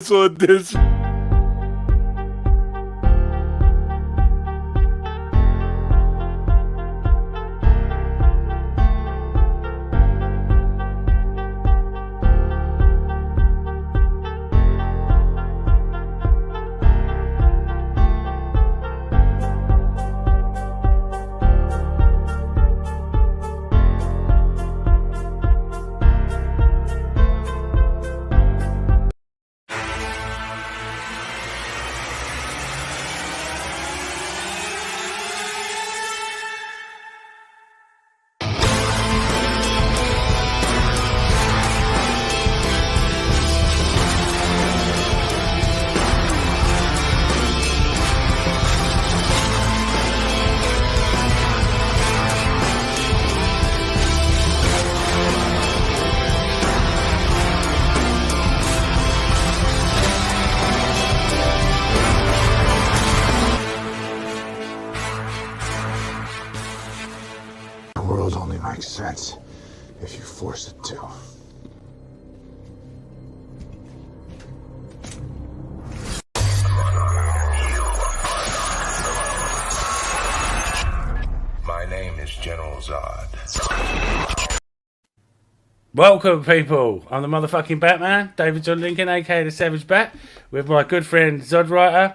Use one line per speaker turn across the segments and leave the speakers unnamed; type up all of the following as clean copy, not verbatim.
So this.
The world only makes sense if you force it to.
My name is General Zod.
Welcome, people. I'm the motherfucking Batman, David John Lincoln, aka the Savage Bat, with my good friend Zod Writer.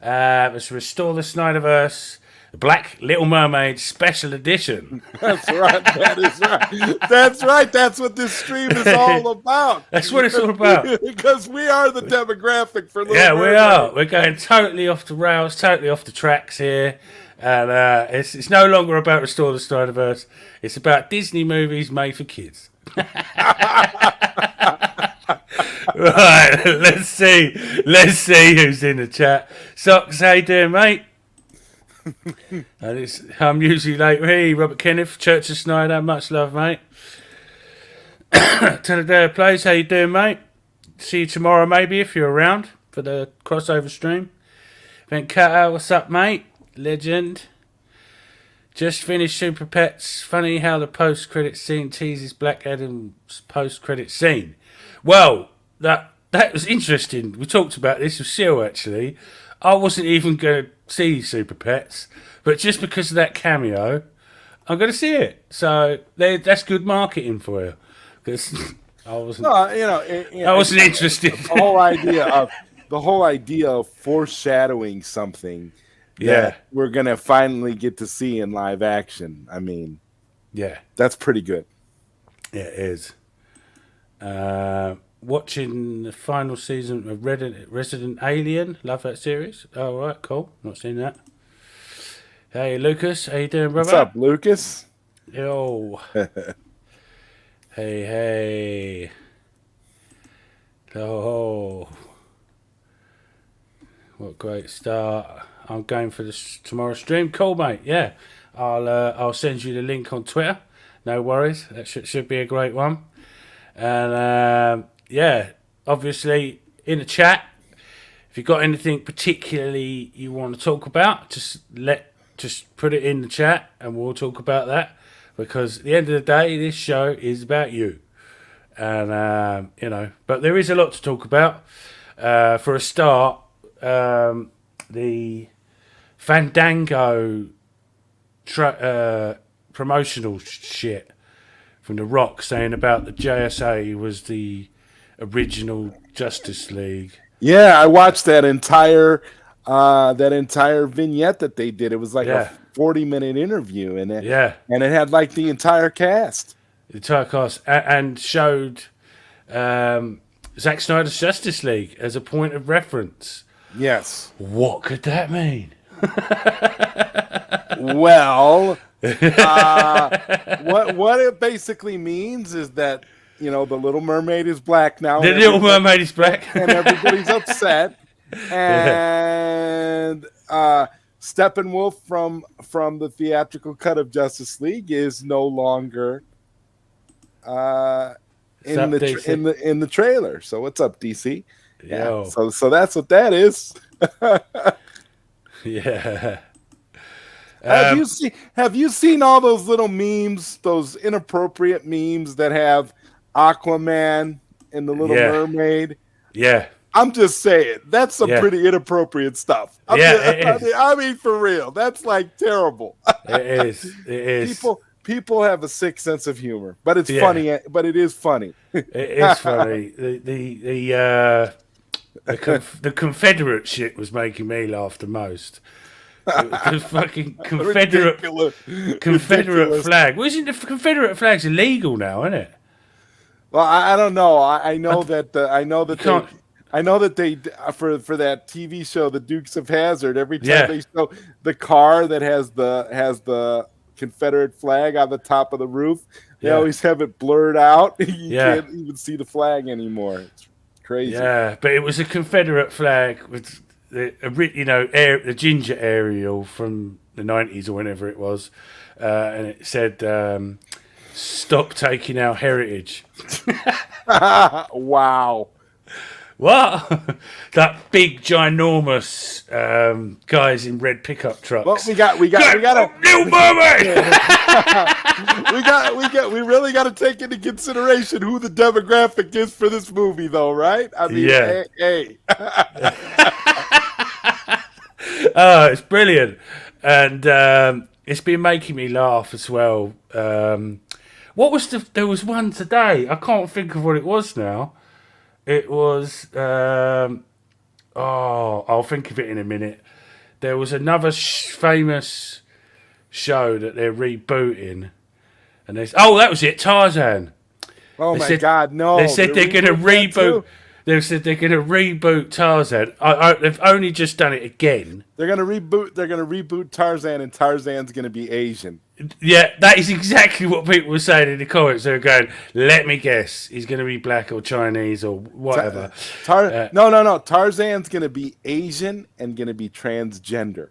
Let's restore the Snyderverse, the Black Little Mermaid Special Edition.
That's right. That is right. That's right. That's what this stream is all about.
That's what it's all about.
Because we are the demographic for Little
Yeah,
Mermaid.
we are. We're going totally off the rails, totally off the tracks here. And it's no longer about restore the Snyderverse. It's about Disney movies made for kids. Right, let's see who's in the chat. Socks, how you doing, mate? I'm usually late. Hey, Robert Kenneth, Church of Snyder, much love, mate. To the day of plays, how you doing, mate? See you tomorrow, maybe, if you're around for the crossover stream. Ben Cutter, what's up, mate? Legend. Just finished Super Pets. Funny how the post-credit scene teases Black Adam's post-credit scene. Well, that was interesting. We talked about this with Seal, actually. I wasn't even going to see Super Pets, but just because of that cameo, I'm going to see it. So that's good marketing for you. Because I wasn't.
No,
I wasn't interested.
The whole idea of foreshadowing something.
Yeah,
we're gonna finally get to see in live action. I mean,
yeah,
that's pretty good.
yeah, it is. Watching the final season of Resident Alien. Love that series. All right, cool. Not seen that. Hey, Lucas. How you doing, brother?
What's up, Lucas?
Yo. Hey. Oh. What a great start. I'm going for this tomorrow's stream. Cool, mate. Yeah. I'll send you the link on Twitter. No worries. That should be a great one. And yeah, obviously in the chat, if you've got anything particularly you want to talk about, just put it in the chat and we'll talk about that. Because at the end of the day, this show is about you. And but there is a lot to talk about. For a start, the Fandango promotional shit from The Rock saying about the JSA was the original Justice League.
Yeah, I watched that entire vignette that they did. It was like a 40-minute interview, and it had like the entire cast.
The entire cast, and showed Zack Snyder's Justice League as a point of reference.
Yes.
What could that mean?
Well, what it basically means is that, the Little Mermaid is black now.
The Little Mermaid is black.
And everybody's upset. And Steppenwolf from the theatrical cut of Justice League is no longer in the trailer. So what's up, DC?
Yeah.
So that's what that is.
Yeah.
Have you seen all those little memes, those inappropriate memes that have Aquaman and the Little Mermaid?
Yeah.
I'm just saying that's some
Yeah.
pretty inappropriate stuff. I mean, for real, that's like terrible.
It is. It is.
People have a sick sense of humor, but it's
Yeah.
funny. But it is funny.
It is funny. The Confederate shit was making me laugh the most. The fucking Confederate
Ridiculous.
flag. Well, isn't the Confederate flag's illegal now, isn't it?
Well, I don't know. I know that
can't-
they for that TV show, The Dukes of Hazzard. Every time
Yeah.
they show the car that has the Confederate flag on the top of the roof, they
Yeah.
always have it blurred out. You
Yeah.
can't even see the flag anymore. It's crazy.
Yeah, but it was a Confederate flag with the ginger aerial from the 90s or whenever it was, and it said, "Stop taking our heritage."
Wow.
What? That big, ginormous guys in red pickup trucks.
Well, we got to
Little Mermaid.
we really got to take into consideration who the demographic is for this movie, though, right? I mean,
Yeah.
hey.
Oh, it's brilliant, and it's been making me laugh as well. What was there was one today. I can't think of what it was now. It was I'll think of it in a minute. There was another famous show that they're rebooting, and that was it, Tarzan.
Oh
They
my
said-
God, no!
They said they're going to
rebooting that
reboot.
too?
They said they're going to reboot Tarzan. They've only just done it again.
They're gonna reboot Tarzan, and Tarzan's gonna be Asian.
Yeah, that is exactly what people were saying in the comments. They were going, "Let me guess, he's going to be black or Chinese or whatever."
No. Tarzan's gonna be Asian and gonna be transgender.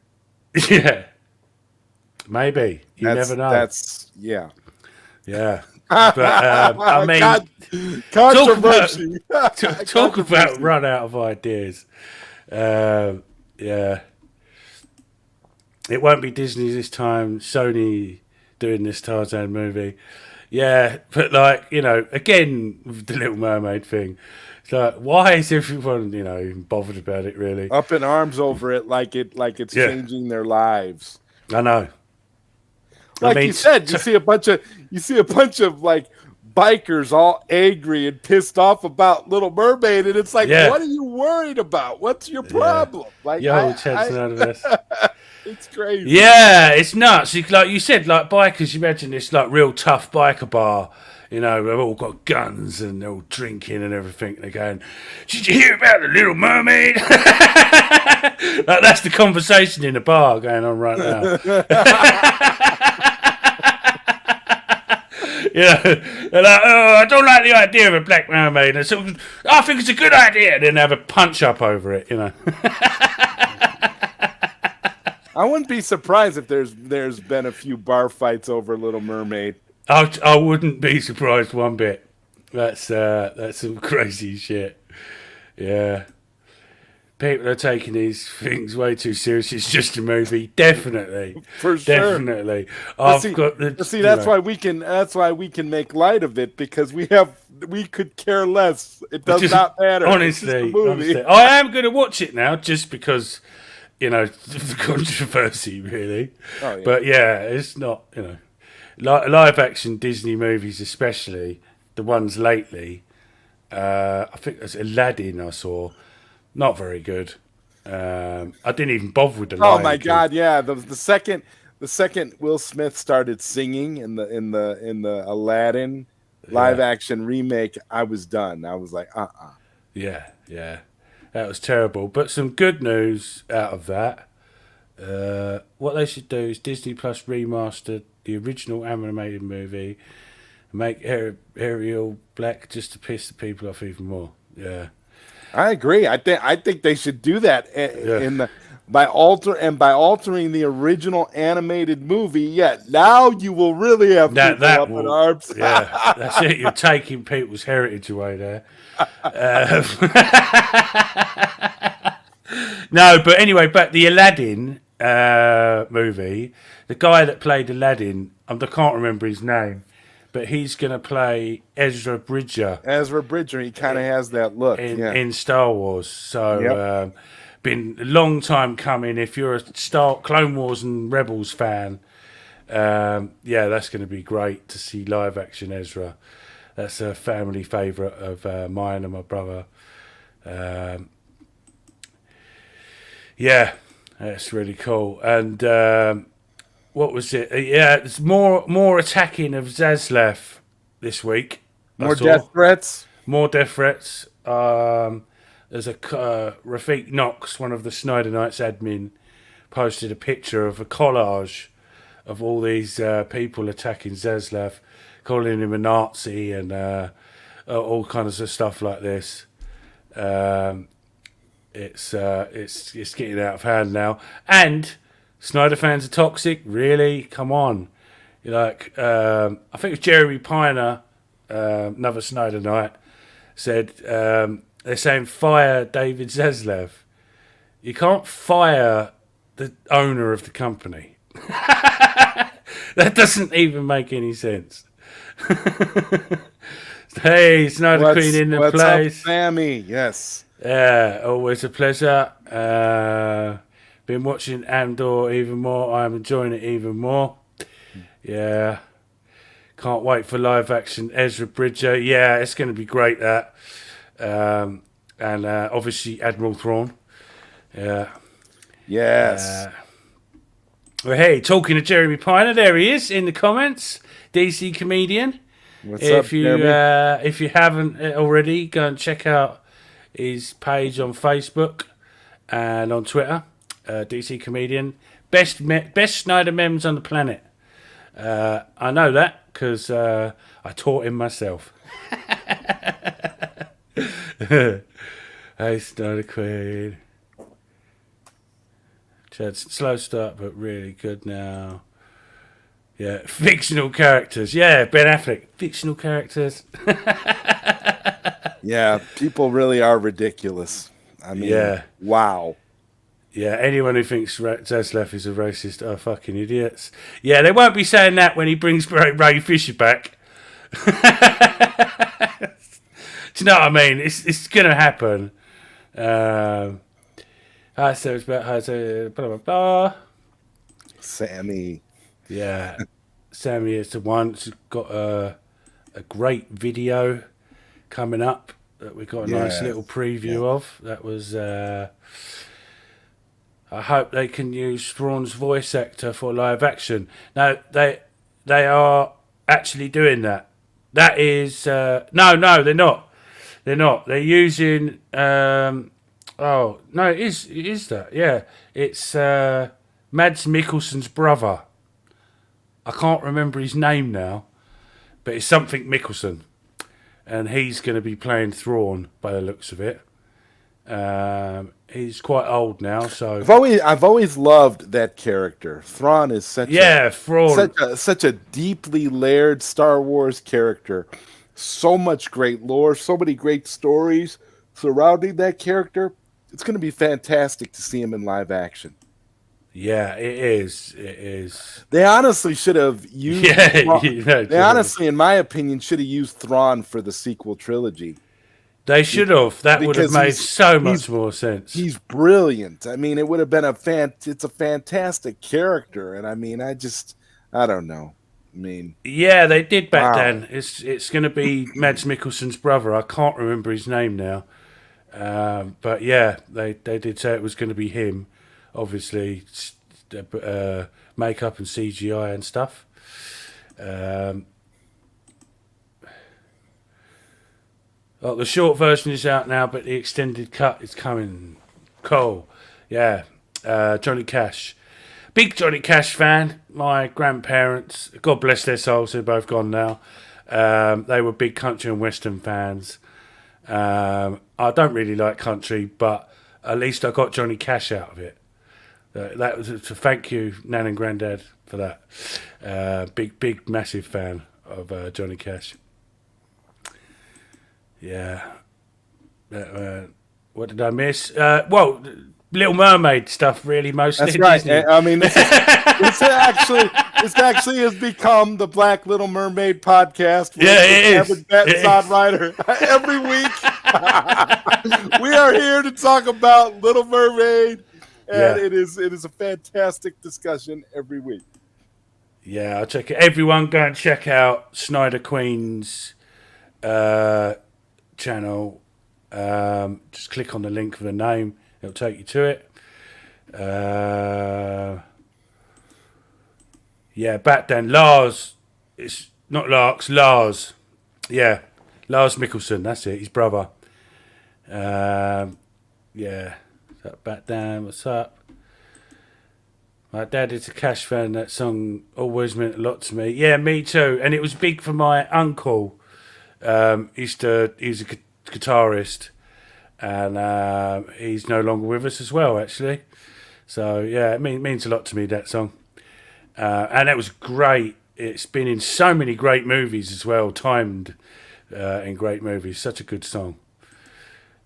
Yeah, maybe you never know.
Yeah.
Yeah, but I mean,
Controversy.
talk about run out of ideas. Yeah. It won't be Disney this time. Sony doing this Tarzan movie. Yeah, but again, with the Little Mermaid thing. It's like, why is everyone, even bothered about it, really?
Up in arms over it, like it's changing their lives.
I know.
Like you said, you see a bunch of like bikers all angry and pissed off about Little Mermaid, and it's like, what are you worried about? What's your problem? Like, it's crazy.
Yeah, it's nuts. Like you said, like bikers, you imagine this like real tough biker bar. They've all got guns and they're all drinking and everything. They're going, "Did you hear about the Little Mermaid?" Like, that's the conversation in the bar going on right now. They're like, "Oh, I don't like the idea of a black mermaid." And so, I think it's a good idea. And then have a punch up over it,
I wouldn't be surprised if there's been a few bar fights over Little Mermaid.
I wouldn't be surprised one bit. That's some crazy shit. Yeah. People are taking these things way too serious. It's just a movie, definitely.
For sure.
Definitely.
That's why we can make light of it, because we could care less. It does not matter.
Honestly, I am going to watch it now just because, the controversy, really.
Oh, yeah.
But yeah, it's not, live action Disney movies, especially the ones lately. I think there's Aladdin I saw. Not very good. I didn't even bother with the.
Oh my God! Yeah, the second Will Smith started singing in the Aladdin live action remake, I was done. I was like,
Yeah, that was terrible. But some good news out of that. What they should do is Disney Plus remaster the original animated movie, and make Ariel black just to piss the people off even more. Yeah.
I agree. I think they should do that by altering the original animated movie. Yeah, now you will really have people up in arms.
Yeah, that's it. You're taking people's heritage away there. No, but anyway, but the Aladdin movie, the guy that played Aladdin, I can't remember his name, but he's going to play Ezra Bridger.
Ezra Bridger, he kind of has that look
in Star Wars. So, been a long time coming. If you're a Clone Wars and Rebels fan, that's going to be great to see live action Ezra. That's a family favourite of mine and my brother. That's really cool. And what was it? There's more attacking of Zaslav this week.
More death threats.
More death threats. There's a Rafiq Knox, one of the Snyder Knights admin, posted a picture of a collage of all these people attacking Zaslav, calling him a Nazi and all kinds of stuff like this. It's getting out of hand now, and Snyder fans are toxic. Really, come on. I think it was Jeremy Piner, another Snyder Knight, said they're saying fire David Zaslav. You can't fire the owner of the company. That doesn't even make any sense. Hey, Snyder Queen in the place.
Up, Sammy? Yes.
Yeah, always a pleasure. Been watching Andor even more. I'm enjoying it even more. Yeah. Can't wait for live action Ezra Bridger. Yeah, it's going to be great, that. And obviously Admiral Thrawn. Yeah.
Yes.
Well, hey, talking to Jeremy Piner, there he is in the comments. DC comedian.
What's up, Jeremy?
If you haven't already, go and check out his page on Facebook and on Twitter. DC comedian, best Snyder memes on the planet. I know that because I taught him myself. Hey, Snyder Queen. Chad's slow start, but really good now. Yeah, fictional characters. Yeah, Ben Affleck, fictional characters.
Yeah, people really are ridiculous. I mean, wow.
Yeah, anyone who thinks Zaslav is a racist are fucking idiots. Yeah, they won't be saying that when he brings Ray Fisher back. Do you know what I mean? It's going to happen. So it's about blah, blah, blah.
Sammy.
Yeah, Sammy is the one. She's got a great video coming up that we got a nice little preview of. That was... I hope they can use Thrawn's voice actor for live action. Now, they are actually doing that. That is... no, they're not. They're not. They're using... oh, no, it is that. Yeah. It's Mads Mikkelsen's brother. I can't remember his name now, but it's something Mikkelsen. And he's going to be playing Thrawn by the looks of it. He's quite old now, so
I've always loved that character. Thrawn is such a deeply layered Star Wars character. So much great lore, so many great stories surrounding that character. It's going to be fantastic to see him in live action.
Yeah, it is. It is.
They honestly should have used. They honestly, in my opinion, should have used Thrawn for the sequel trilogy.
They should have. That would have made so much more sense.
He's brilliant. I mean, it would have been it's a fantastic character, and I mean, I don't know. I mean,
yeah, they did back then. It's going to be Mads Mikkelsen's brother. I can't remember his name now, but yeah, they did say it was going to be him. Obviously, makeup and CGI and stuff. Well, the short version is out now, but the extended cut is coming. Cool. Yeah. Johnny Cash. Big Johnny Cash fan. My grandparents, God bless their souls, they're both gone now. They were big country and western fans. I don't really like country, but at least I got Johnny Cash out of it. That was to thank you, Nan and Granddad, for that. Big, massive fan of Johnny Cash. Yeah. What did I miss? Well, Little Mermaid stuff, really, mostly.
That's right.
Disney.
I mean, this actually has become the Black Little Mermaid podcast.
Yeah, it is.
Zod Rider every week. We are here to talk about Little Mermaid, and it is a fantastic discussion every week.
Yeah, I'll check it. Everyone, go and check out Snyder Queen's channel. Just click on the link for the name. It'll take you to it. Back then, Lars. It's not Larks, Lars. Yeah, Lars Mikkelsen. That's it. His brother. Back then, what's up? My dad is a Cash fan. That song always meant a lot to me. Yeah, me too. And it was big for my uncle. He's a guitarist. And he's no longer with us as well, actually. So, yeah, it means a lot to me, that song. And it was great. It's been in so many great movies as well, timed in great movies. Such a good song.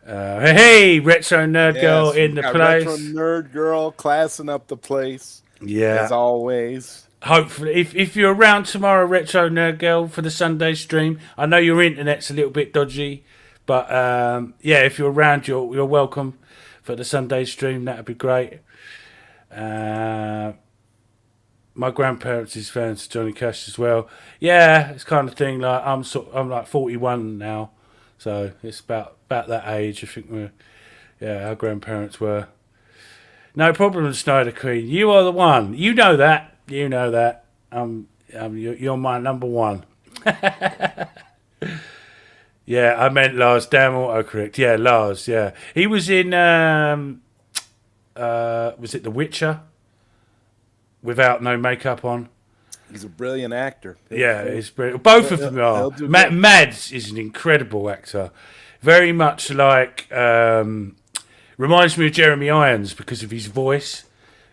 Hey, Retro Nerd Girl in the place.
Retro Nerd Girl classing up the place.
Yeah.
As always.
Hopefully, if you're around tomorrow, Retro Nerd Girl, for the Sunday stream, I know your internet's a little bit dodgy. But, if you're around, you're welcome for the Sunday stream. That would be great. My grandparents is fans of Johnny Cash as well. Yeah, it's kind of thing. Like I'm like 41 now, so it's about that age. I think our grandparents were. No problem, Snyder Queen. You are the one. You know that. You're my number one. Yeah, I meant Lars. Damn autocorrect. Yeah, Lars. Yeah, he was in. Was it The Witcher? Without no makeup on.
He's a brilliant actor.
He's brilliant. Both of them are. Mads is an incredible actor. Very much like reminds me of Jeremy Irons because of his voice.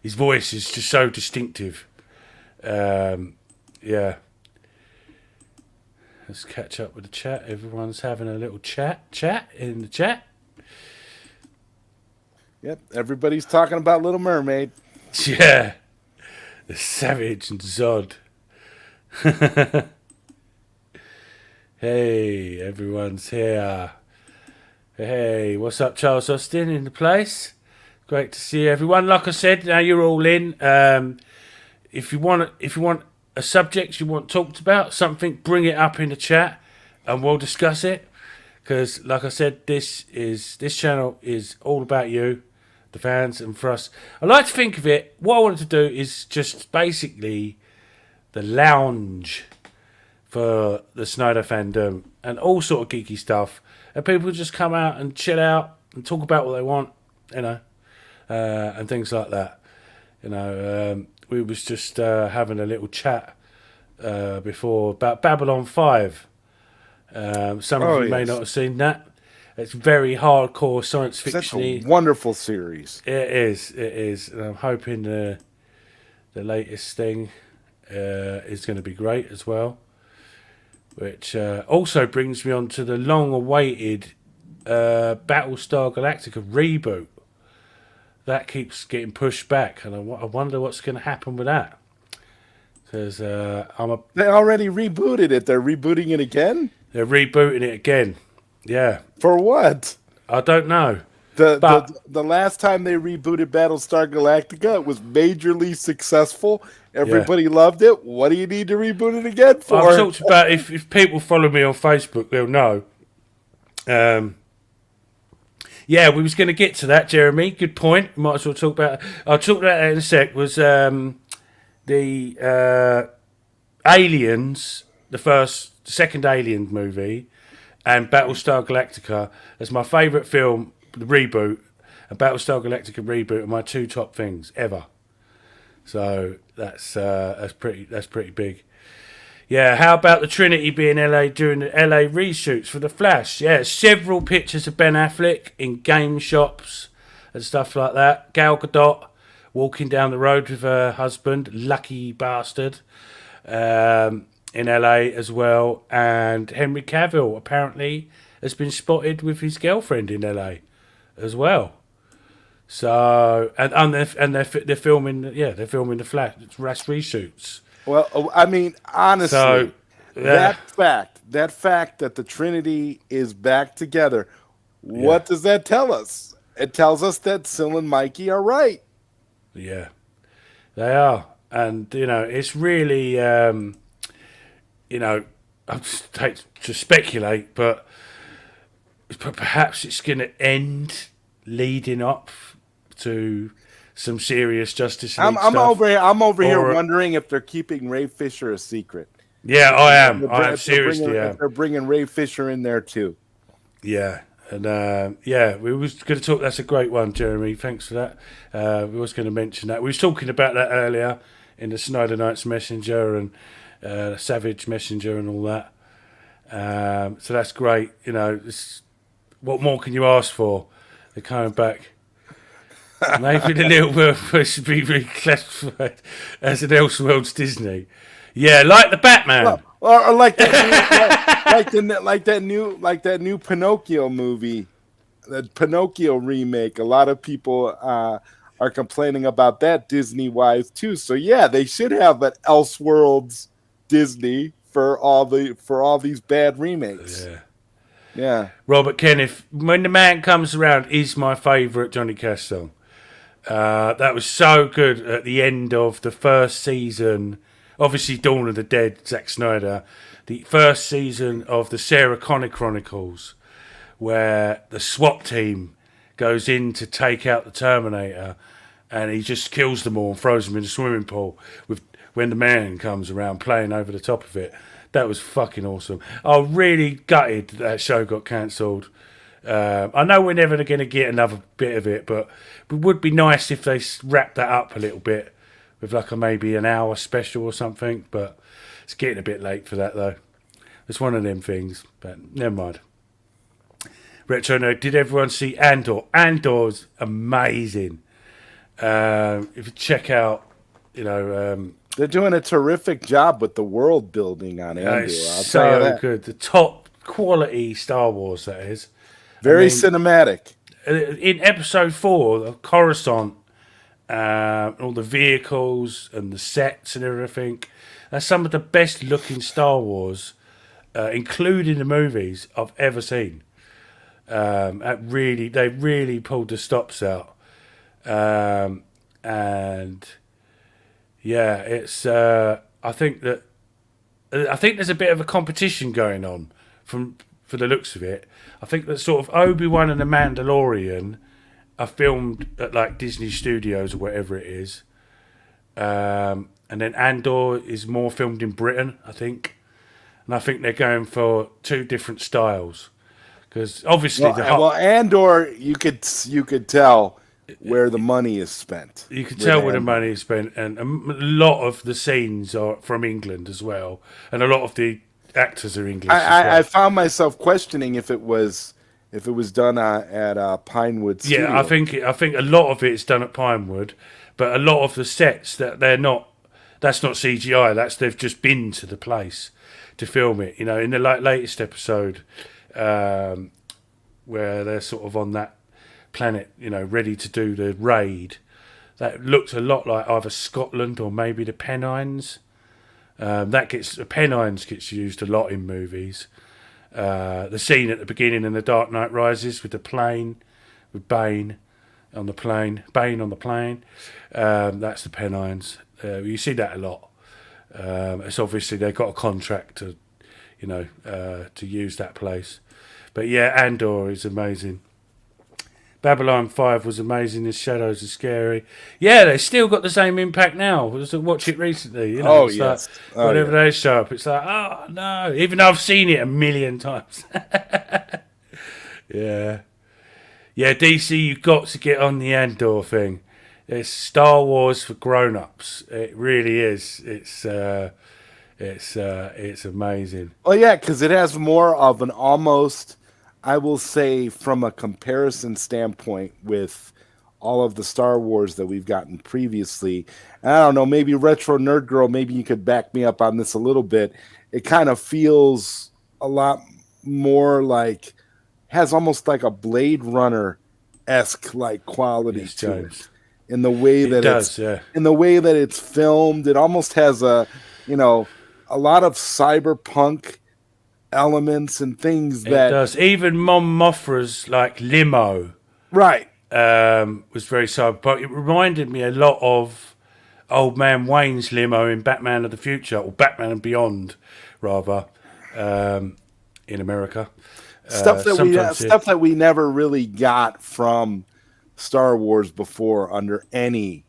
His voice is just so distinctive. Let's catch up with the chat. Everyone's having a little chat in the chat.
Yep, everybody's talking about Little Mermaid.
Yeah. The Savage and Zod. Hey, everyone's here. Hey, what's up, Charles Austin in the place? Great to see everyone. Like I said, now you're all in. If you want a subject you want talked about, something, bring it up in the chat and we'll discuss it. Because, like I said, this channel is all about you, the fans, and for us. I like to think of it, what I wanted to do is just basically the lounge for the Snyder fandom and all sort of geeky stuff. And people just come out and chill out and talk about what they want, and things like that. We was just having a little chat before about Babylon 5. Some of you may not have seen that. It's very hardcore science fiction.
That's a wonderful series.
It is. And I'm hoping the latest thing is going to be great as well. Which also brings me on to the long-awaited Battlestar Galactica reboot. That keeps getting pushed back, and I wonder what's going to happen with that. Because
they already rebooted it. They're rebooting it again?
They're rebooting it again. Yeah.
For what?
I don't know.
The last time they rebooted Battlestar Galactica, it was majorly successful. Everybody loved it. What do you need to reboot it again for?
I've talked about, if people follow me on Facebook, they'll know. Yeah, we was going to get to that, Jeremy. Good point. Might as well talk about. I'll talk about that in a sec. Was the Aliens, the second Alien movie, and Battlestar Galactica as my favourite film, the reboot, and Battlestar Galactica reboot are my two top things ever. So that's pretty big. Yeah, how about the Trinity being LA during the LA reshoots for The Flash? Yeah, several pictures of Ben Affleck in game shops and stuff like that. Gal Gadot walking down the road with her husband, lucky bastard, in LA as well. And Henry Cavill apparently has been spotted with his girlfriend in LA as well. So they're filming the Flash reshoots.
Well, I mean, honestly,
So
that fact that the Trinity is back together, what does that tell us? It tells us that Syl and Mikey are right.
Yeah, they are, and it's really I just hate to speculate, but perhaps it's going to end leading up to some serious Justice League
I'm
stuff.
over here wondering if they're keeping Ray Fisher a secret.
Yeah, I am. I seriously am.
If they're bringing Ray Fisher in there too.
Yeah, and we was going to talk. That's a great one, Jeremy. Thanks for that. We was going to mention that. We was talking about that earlier in the Snyder Knights Messenger and Savage Messenger and all that. So that's great. What more can you ask for? They're coming back. Maybe the little world should be reclassified as an Elseworlds Disney. Yeah, like the Batman,
or like that new Pinocchio movie, the Pinocchio remake. A lot of people are complaining about that Disney-wise too. So yeah, they should have an Elseworlds Disney for all these bad remakes. Yeah.
Robert Kenneth, When the Man Comes Around is my favourite Johnny Cash song. That was so good at the end of the first season. Obviously, Dawn of the Dead, Zack Snyder. The first season of the Sarah Connor Chronicles, where the SWAT team goes in to take out the Terminator, and he just kills them all and throws them in the swimming pool with When the Man Comes Around playing over the top of it. That was fucking awesome. I was really gutted that show got cancelled. I know we're never going to get another bit of it, but it would be nice if they wrapped that up a little bit with like maybe an hour special or something. But it's getting a bit late for that, though. It's one of them things, but never mind. Retro Nerd, did everyone see Andor? Andor's amazing. If you check out,
they're doing a terrific job with the world building on Andor.
It's so good. The top quality Star Wars, that is.
Very cinematic.
In episode 4, the Coruscant, all the vehicles and the sets and everything, that's some of the best looking Star Wars, including the movies, I've ever seen. They really pulled the stops out. And yeah, it's. I think there's a bit of a competition going on for the looks of it. I think that sort of Obi-Wan and The Mandalorian are filmed at like Disney Studios or whatever it is, and then Andor is more filmed in Britain, I think, and I think they're going for two different styles because obviously
Andor you could tell where the money is spent.
You could tell where the money is spent, and a lot of the scenes are from England as well, and a lot of the actors are English.
I found myself questioning if it was done at Pinewood Studio.
Yeah, I think a lot of it is done at Pinewood, but a lot of the sets that's not CGI. They've just been to the place to film it. In the latest episode, where they're sort of on that planet, ready to do the raid, that looked a lot like either Scotland or maybe the Pennines. The Pennines gets used a lot in movies. The scene at the beginning in The Dark Knight Rises with the plane, with Bane on the plane, that's the Pennines. You see that a lot. It's obviously they've got a contract to use that place. But yeah, Andor is amazing. Babylon 5 was amazing. His shadows are scary. Yeah, they still got the same impact now. I was watch it recently.
Yes.
Whenever they show up, it's like, oh no. Even though I've seen it a million times. Yeah. Yeah, DC, you've got to get on the Andor thing. It's Star Wars for grown-ups. It really is. It's amazing.
Oh yeah, because it has more of an almost, I will say, from a comparison standpoint with all of the Star Wars that we've gotten previously. And I don't know, maybe Retro Nerd Girl, maybe you could back me up on this a little bit. It kind of feels a lot more like, has almost like a Blade Runner esque like quality to it. In the way that in the way that it's filmed, it almost has a lot of cyberpunk elements and things that
it does. Even Mon Mothra's like limo,
right,
was very cyberpunk. It reminded me a lot of Old Man Wayne's limo in Batman of the Future, or Batman and Beyond, rather, in America.
Stuff that we never really got from Star Wars before under any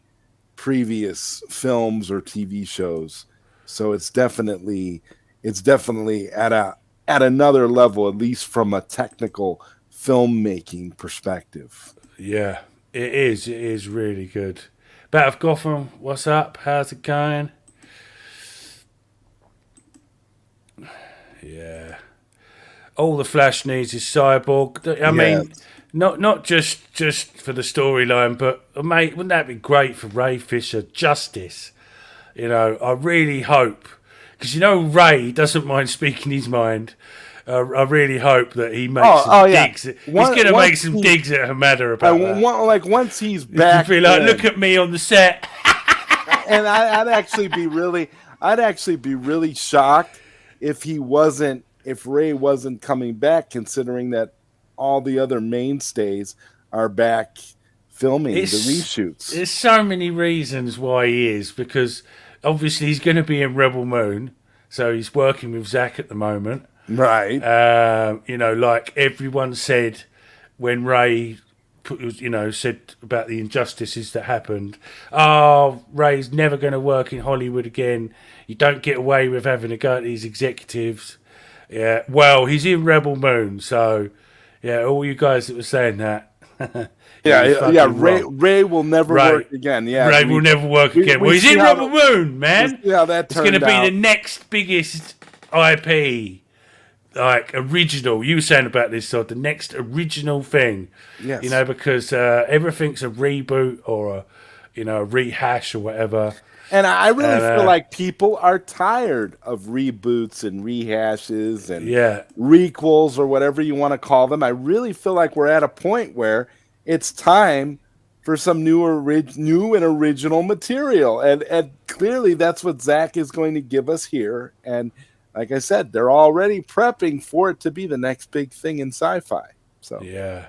previous films or TV shows. So it's definitely at another level, at least from a technical filmmaking perspective.
Yeah, it is. It is really good. Bat of Gotham, what's up? How's it going? Yeah. All the Flash needs is Cyborg. I mean, not just for the storyline, but mate, wouldn't that be great for Ray Fisher? Justice. I really hope, because Ray doesn't mind speaking his mind. I really hope that he makes some digs. He's going to make some digs at Hamada about that.
Once he's back,
be like, look at me on the set.
And I'd actually be really shocked if Ray wasn't coming back, considering that all the other mainstays are back filming the reshoots.
There's so many reasons why he is, because obviously he's going to be in Rebel Moon, so he's working with Zach at the moment.
Right.
Like everyone said when Ray said about the injustices that happened. Oh, Ray's never going to work in Hollywood again. You don't get away with having to go to these executives. Yeah, well, he's in Rebel Moon, so yeah, all you guys that were saying that.
Ray will never work again. Yeah,
Ray will never work again. Well, he's in Rebel Moon, man.
Yeah, that
it's going to be the next biggest IP, like original. You were saying about this, so the next original thing.
Yes.
Because everything's a reboot or a rehash or whatever.
And I really feel like people are tired of reboots and rehashes and requels or whatever you want to call them. I really feel like we're at a point where it's time for some new and original material. And clearly that's what Zach is going to give us here. And like I said, they're already prepping for it to be the next big thing in sci-fi. So
yeah.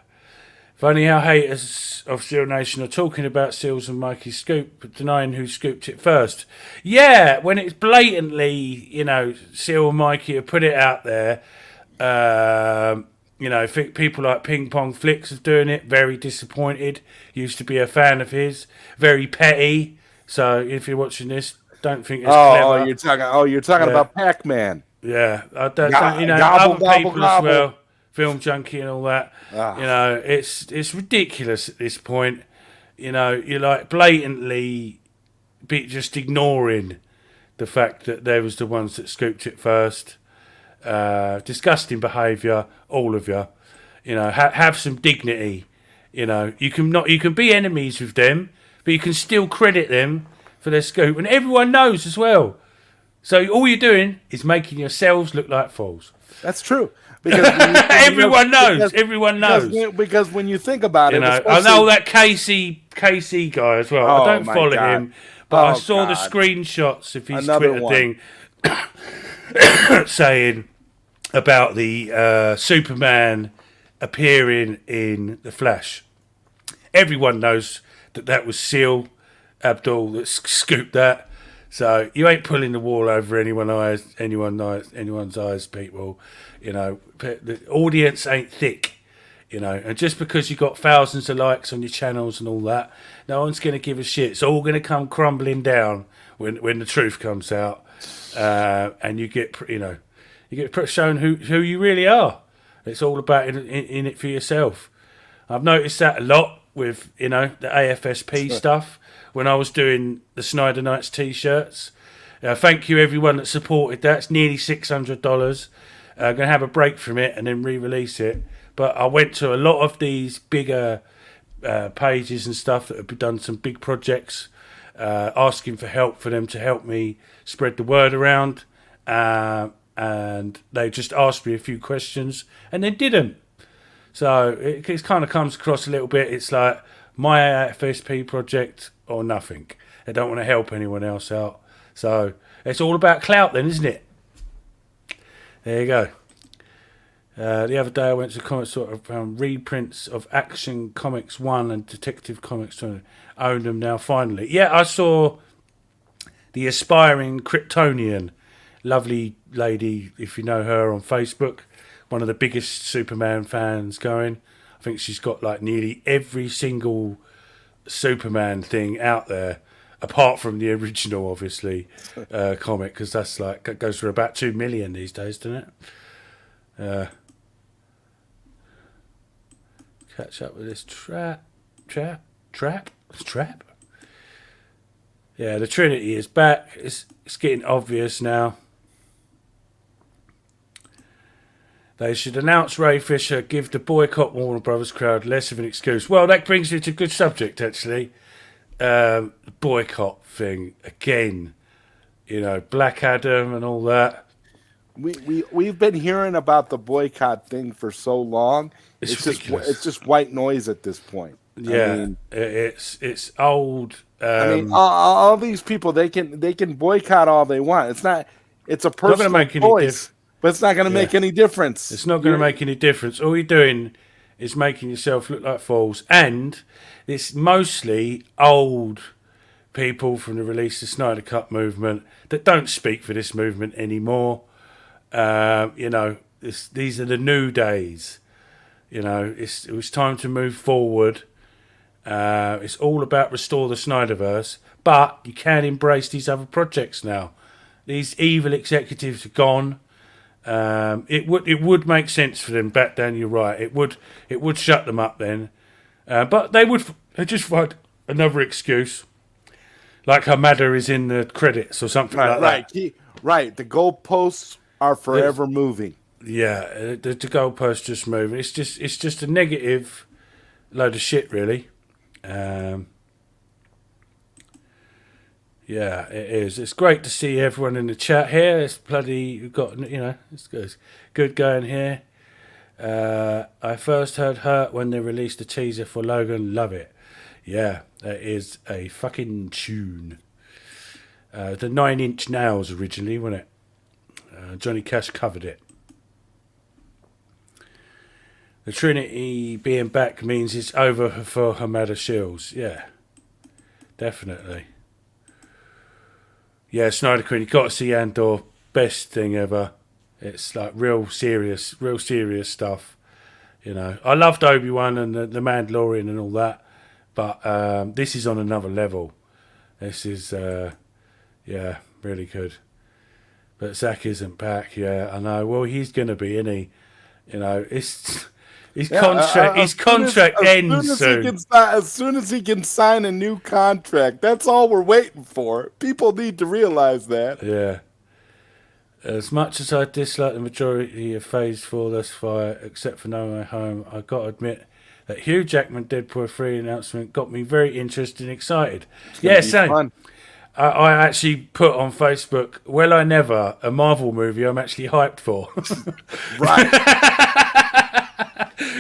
Funny how haters of Seal Nation are talking about Seals and Mikey's scoop, but denying who scooped it first. Yeah, when it's blatantly, Seal and Mikey have put it out there. People like Ping Pong Flicks are doing it. Very disappointed. Used to be a fan of his. Very petty. So if you're watching this, don't think it's clever.
You're talking about Pac-Man.
Yeah, other people as well. Film Junkie and all that. It's ridiculous at this point. You're like blatantly just ignoring the fact that they was the ones that scooped it first. Disgusting behaviour, all of you. Have some dignity. You can be enemies with them, but you can still credit them for their scoop, and everyone knows as well. So all you're doing is making yourselves look like fools.
That's true. Because
everyone knows.
Because when you think about it,
I know that KC guy as well. I don't follow him, but I saw the screenshots of his Twitter thing saying about the Superman appearing in the Flash. Everyone knows that was Seal Abdul that scooped that. So you ain't pulling the wall over anyone's eyes, people. The audience ain't thick, and just because you got thousands of likes on your channels and all that, no one's going to give a shit. It's all going to come crumbling down when the truth comes out, and you get shown who you really are. It's all about in it for yourself. I've noticed that a lot with the AFSP stuff when I was doing the Snyder Knights t-shirts. Thank you everyone that supported that. It's nearly $600. I'm going to have a break from it and then re-release it. But I went to a lot of these bigger pages and stuff that have done some big projects, asking for help for them to help me spread the word around. And they just asked me a few questions and they didn't. So it kind of comes across a little bit. It's like my FSP project or nothing. I don't want to help anyone else out. So it's all about clout then, isn't it? There you go. The other day I went to comic store and found reprints of Action Comics 1 and Detective Comics 2. Own them now finally. Yeah, I saw the aspiring Kryptonian. Lovely lady, if you know her on Facebook. One of the biggest Superman fans going. I think she's got like nearly every single Superman thing out there, apart from the original, obviously, comic, because that goes for about 2 million these days, doesn't it? Catch up with this trap. Yeah, the Trinity is back. It's getting obvious now. They should announce Ray Fisher, give the boycott Warner Brothers crowd less of an excuse. Well, that brings me to a good subject, actually. The boycott thing again. You know, Black Adam and all that.
We've been hearing about the boycott thing for so long. It's just white noise at this point.
Yeah, I mean, it's old.
I mean, all these people they can boycott all they want. It's a personal choice, but it's not going to make any difference.
It's not going to make any difference. All you're doing is making yourself look like fools, and it's mostly old people from the Release the Snyder Cut movement that don't speak for this movement anymore. You know, these are the new days. You know, it was time to move forward. It's all about restore the Snyderverse, but you can embrace these other projects now. These evil executives are gone. It would make sense for them back then. You're right. It would shut them up then, but they just find another excuse, like Hamada is in the credits or something like that.
Right. The goalposts are forever moving.
Yeah, the goalposts just moving. It's just a negative load of shit, really. Yeah, it is. It's great to see everyone in the chat here. It's bloody got, you know, it's good going here. I first heard Hurt when they released the teaser for Logan. Love it. Yeah, that is a fucking tune. The 9 Inch Nails originally, wasn't it? Johnny Cash covered it. The Trinity being back means it's over for Hamada Shields. Yeah, definitely. Yeah, Snyder Queen, you've got to see Andor. Best thing ever. It's like real serious stuff. You know, I loved Obi-Wan and the Mandalorian and all that, but this is on another level. This is, yeah, really good. But Zach isn't back. Yeah, I know. Well, he's going to be, isn't he? You know, his contract ends soon.
As soon as he can sign a new contract, that's all we're waiting for. People need to realize that.
Yeah. As much as I dislike the majority of Phase 4 thus far, except for No Way Home, I got to admit that Hugh Jackman Deadpool 3 announcement got me very interested and excited. Yeah, same. Fun. I actually put on Facebook, Well I Never, a Marvel movie I'm actually hyped for.
Right.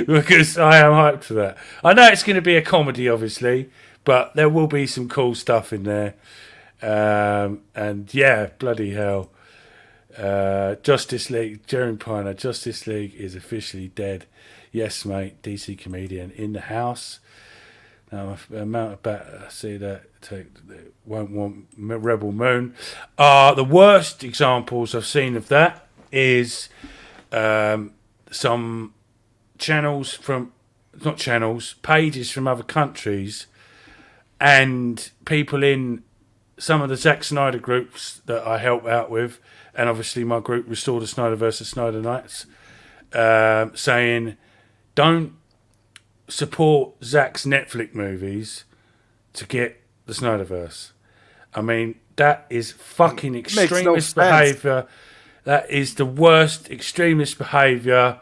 Because I am hyped for that. I know it's going to be a comedy, obviously, but there will be some cool stuff in there. And yeah, bloody hell. Justice League, Jeremy Piner, Justice League is officially dead. Yes, mate, DC comedian in the house. Now, amount of bat, I see that. Won't want Rebel Moon. The worst examples I've seen of that is some pages from other countries and people in some of the Zack Snyder groups that I help out with, and obviously my group Restore the Snyderverse of Snyder Knights, saying don't support Zack's Netflix movies to get the Snyderverse. I mean, that is fucking extremist behaviour. That is the worst extremist behaviour.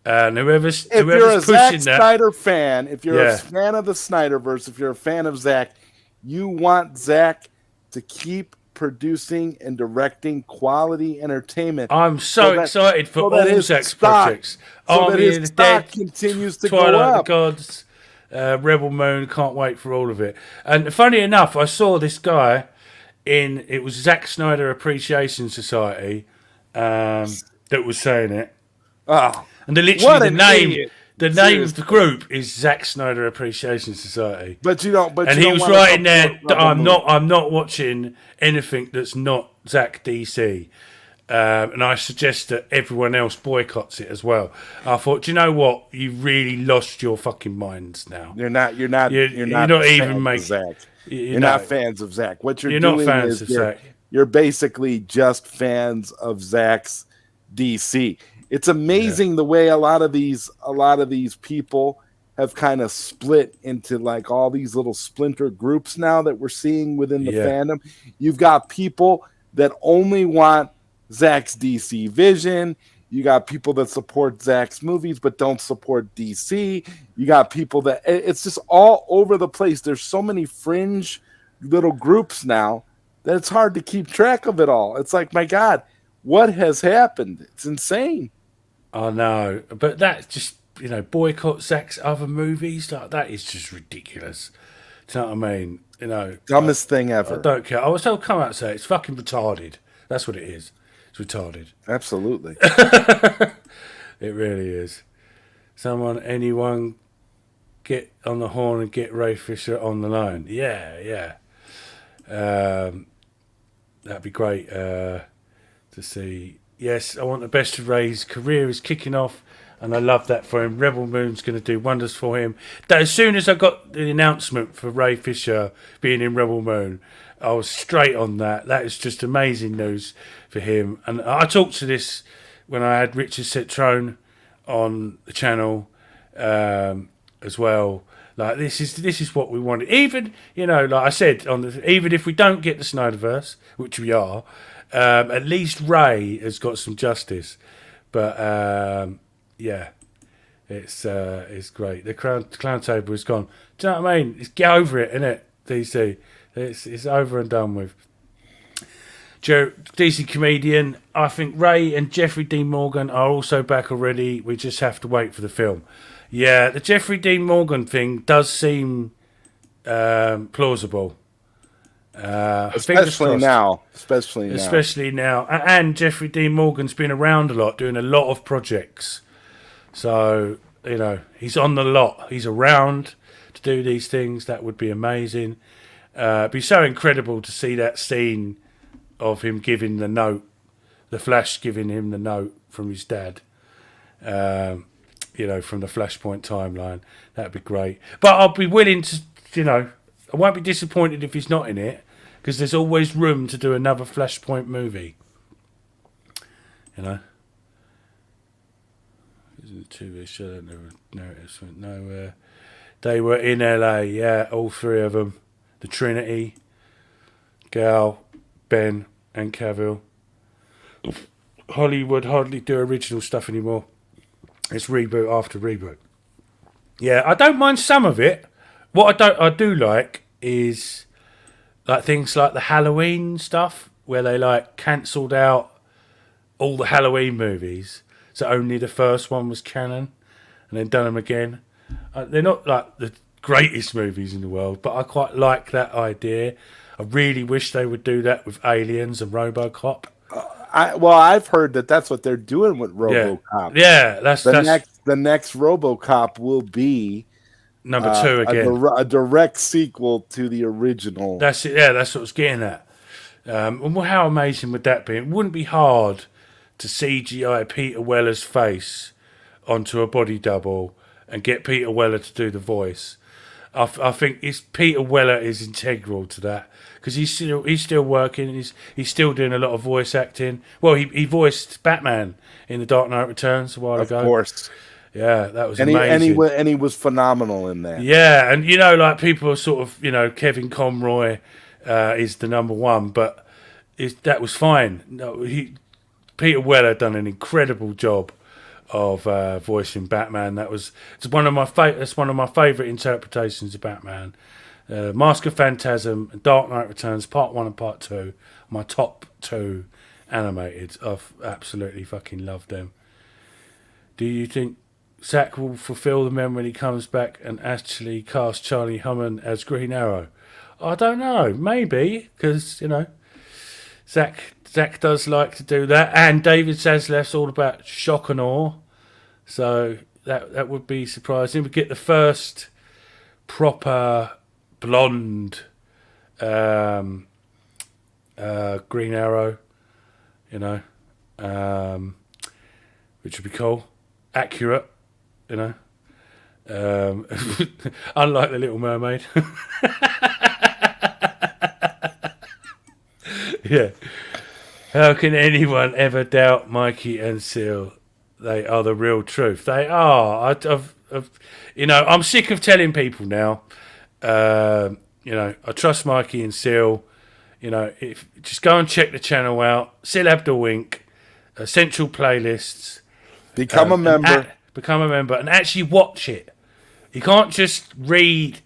And whoever's pushing that. If you're a Zack
Snyder fan, if you're a fan of the Snyderverse, if you're a fan of Zack, you want Zack to keep producing and directing quality entertainment.
I'm so excited for all Zack's projects.
So that his stock continues to go up.
Twilight of the Gods, Rebel Moon, can't wait for all of it. And funny enough, I saw this guy it was Zack Snyder Appreciation Society that was saying it.
Oh,
and the name of the group is Zack Snyder Appreciation Society.
But you don't.
And he was writing there that I'm not watching anything that's not Zack DC. And I suggest that everyone else boycotts it as well. I thought, do you know what? You've really lost your fucking minds now.
You're not even making Zack. You're not fans of Zack. What you're doing
not fans
is
of Zack.
You're basically just fans of Zack's DC. It's amazing the way a lot of these people have kind of split into like all these little splinter groups now that we're seeing within the fandom. You've got people that only want Zack's DC vision. You got people that support Zack's movies but don't support DC. You got people that it's just all over the place. There's so many fringe little groups now that it's hard to keep track of it all. It's like, my God, what has happened? It's insane.
I know, but that's just, boycott Zack's other movies. Like, that is just ridiculous. Do you know what I mean?
Dumbest thing ever.
I don't care. I was told come out and say it's fucking retarded. That's what it is. It's retarded.
Absolutely.
It really is. Anyone get on the horn and get Ray Fisher on the line. Yeah. That'd be great to see. Yes, I want the best of Ray's career is kicking off, and I love that for him. Rebel Moon's going to do wonders for him. As soon as I got the announcement for Ray Fisher being in Rebel Moon, I was straight on that. That is just amazing news for him. And I talked to this when I had Richard Cetrone on the channel as well. Like, this is what we wanted. Even, like I said, even if we don't get the Snyderverse, which we are, at least Ray has got some justice. But it's great. The clown table is gone. Do you know what I mean? Get over it, innit, DC? It's over and done with. DC Comedian, I think Ray and Jeffrey Dean Morgan are also back already. We just have to wait for the film. Yeah, the Jeffrey Dean Morgan thing does seem plausible.
Especially now.
And Jeffrey Dean Morgan's been around a lot, doing a lot of projects. So, he's on the lot. He's around to do these things. That would be amazing. It'd be so incredible to see that scene of him giving the note, the Flash giving him the note from his dad, from the Flashpoint timeline. That'd be great. But I'll be willing to, I won't be disappointed if he's not in it, because there's always room to do another Flashpoint movie. TV show, nowhere. They were in LA, yeah, all three of them. The Trinity, Gal, Ben, and Cavill. Hollywood hardly do original stuff anymore. It's reboot after reboot. Yeah, I don't mind some of it. What I do like is like things like the Halloween stuff, where they like cancelled out all the Halloween movies, so only the first one was canon, and then done them again. They're not like the greatest movies in the world, but I quite like that idea. I really wish they would do that with Aliens and RoboCop.
I've heard that's what they're doing with RoboCop.
Yeah, that's
the next RoboCop will be
number 2 again,
a direct sequel to the original.
That's it. Yeah, that's what I was getting at. And how amazing would that be? It wouldn't be hard to CGI Peter Weller's face onto a body double and get Peter Weller to do the voice. I think Peter Weller is integral to that, because he's still working. He's still doing a lot of voice acting. Well, he voiced Batman in The Dark Knight Returns a while ago.
Of course.
Yeah, that was amazing.
And he was phenomenal in that.
Yeah, and like people are sort of, Kevin Conroy is the number one, but that was fine. No, Peter Weller done an incredible job of voicing Batman. It's one of my favorite interpretations of Batman. Mask of Phantasm and Dark Knight Returns Part 1 and Part 2, my top 2 animated. I've absolutely fucking loved them. Do you think Zack will fulfill the memory when he comes back and actually cast Charlie Hunnam as Green Arrow? I don't know. Maybe, because, Zack does like to do that. And David Zaslav's all about shock and awe. So that would be surprising. We get the first proper blonde Green Arrow, which would be cool. Accurate, unlike the Little Mermaid. Yeah. How can anyone ever doubt Mikey and Seal? They are the real truth. They are. I'm sick of telling people now. I trust Mikey and Seal. Just go and check the channel out. Seal Abdul Wink, Essential Playlists.
Become a member.
Become a member and actually watch it. You can't just read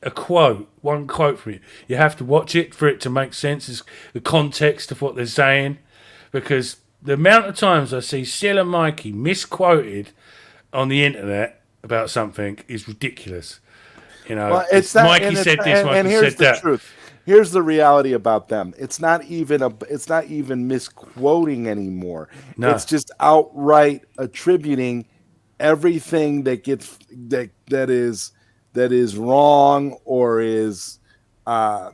one quote from it. You have to watch it for it to make sense. It's the context of what they're saying. Because the amount of times I see Seal and Mikey misquoted on the internet about something is ridiculous.
Well, it's that,
Mikey said this, Mikey said that.
Truth. Here's the reality about them. It's not even misquoting anymore. No. It's just outright attributing everything that gets that is wrong or is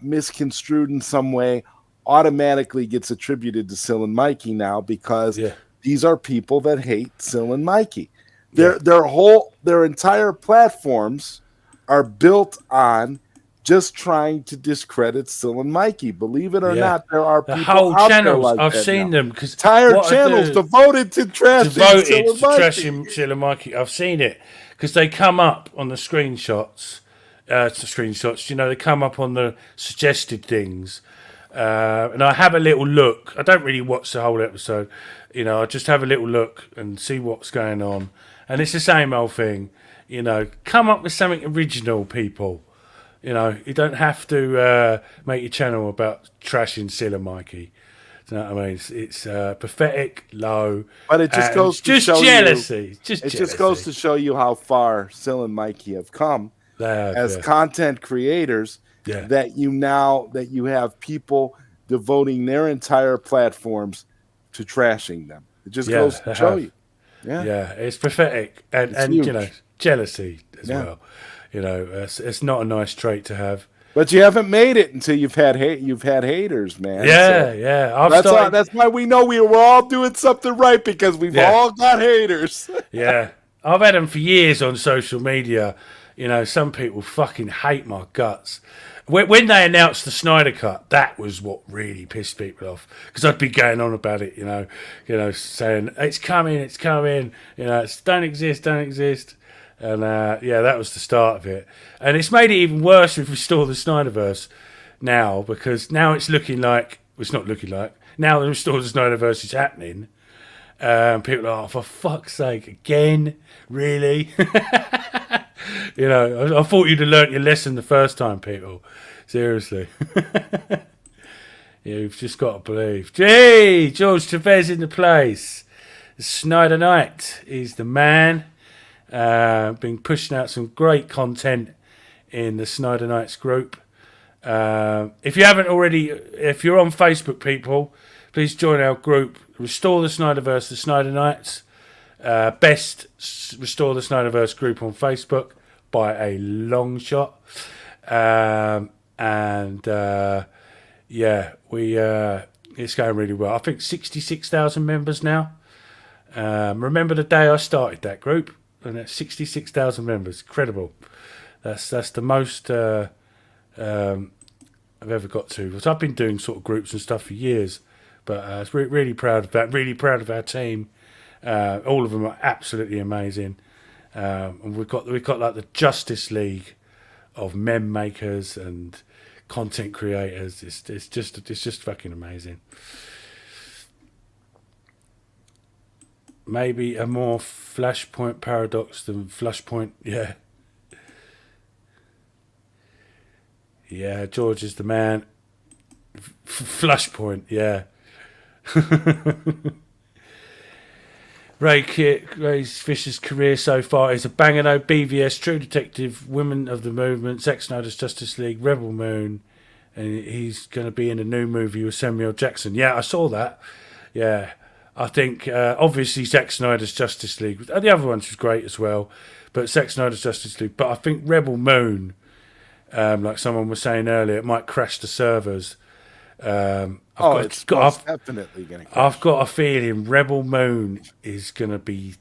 misconstrued in some way automatically gets attributed to Sil and Mikey now because these are people that hate Sil and Mikey. Their entire platforms are built on just trying to discredit Sil and Mikey. Believe it or not, there are people
whole
out
channels.
there like
I've
that
seen
now.
them because
entire channels devoted to trashing
Sil and Mikey. I've seen it because they come up on the screenshots. They come up on the suggested things, and I have a little look. I don't really watch the whole episode. I just have a little look and see what's going on, and it's the same old thing. Come up with something original, people. You don't have to make your channel about trashing Sil and Mikey. You know what I mean? It's pathetic, low.
But it just goes to show
jealousy.
It just goes to show you how far Sil and Mikey have come as content creators.
Yeah.
That you have people devoting their entire platforms to trashing them. It just goes to show you.
Yeah, it's pathetic and jealousy as well. It's not a nice trait to have.
But you haven't made it until you've had haters, man.
That's
why we know we're all doing something right because we've all got haters.
Yeah, I've had them for years on social media. Some people fucking hate my guts. When they announced the Snyder Cut, that was what really pissed people off because I'd be going on about it, saying it's coming, it's don't exist. And that was the start of it. And it's made it even worse with Restore the Snyderverse now because now it's looking like now the Restore the Snyderverse is happening. People are for fuck's sake, again? Really? I thought you'd have learnt your lesson the first time, people. Seriously. You've just got to believe. Gee, George Tevez in the place. Snyder Knight is the man. Been pushing out some great content in the Snyder Knights group. If you haven't already, if you're on Facebook, people, please join our group. Restore the Snyderverse, the Snyder Knights. Best Restore the Snyderverse group on Facebook by a long shot. It's going really well. I think 66,000 members now. Remember the day I started that group? And that's 66,000 members. Incredible. That's the most I've ever got to. Because I've been doing sort of groups and stuff for years, but I was really proud of that. Really proud of our team. All of them are absolutely amazing. And we've got like the Justice League of meme makers and content creators. It's just fucking amazing. Maybe a more Flashpoint paradox than Flashpoint. Yeah. Yeah, George is the man. Flashpoint, yeah. Ray Fisher's career so far is a banger though. BVS, True Detective, Women of the Movement, Zack Snyder's Justice League, Rebel Moon, and he's going to be in a new movie with Samuel Jackson. Yeah, I saw that. Yeah, I think obviously Zack Snyder's Justice League. The other ones was great as well, but Zack Snyder's Justice League. But I think Rebel Moon, like someone was saying earlier, it might crash the servers.
It's definitely going to.
I've got a feeling Rebel Moon is going to be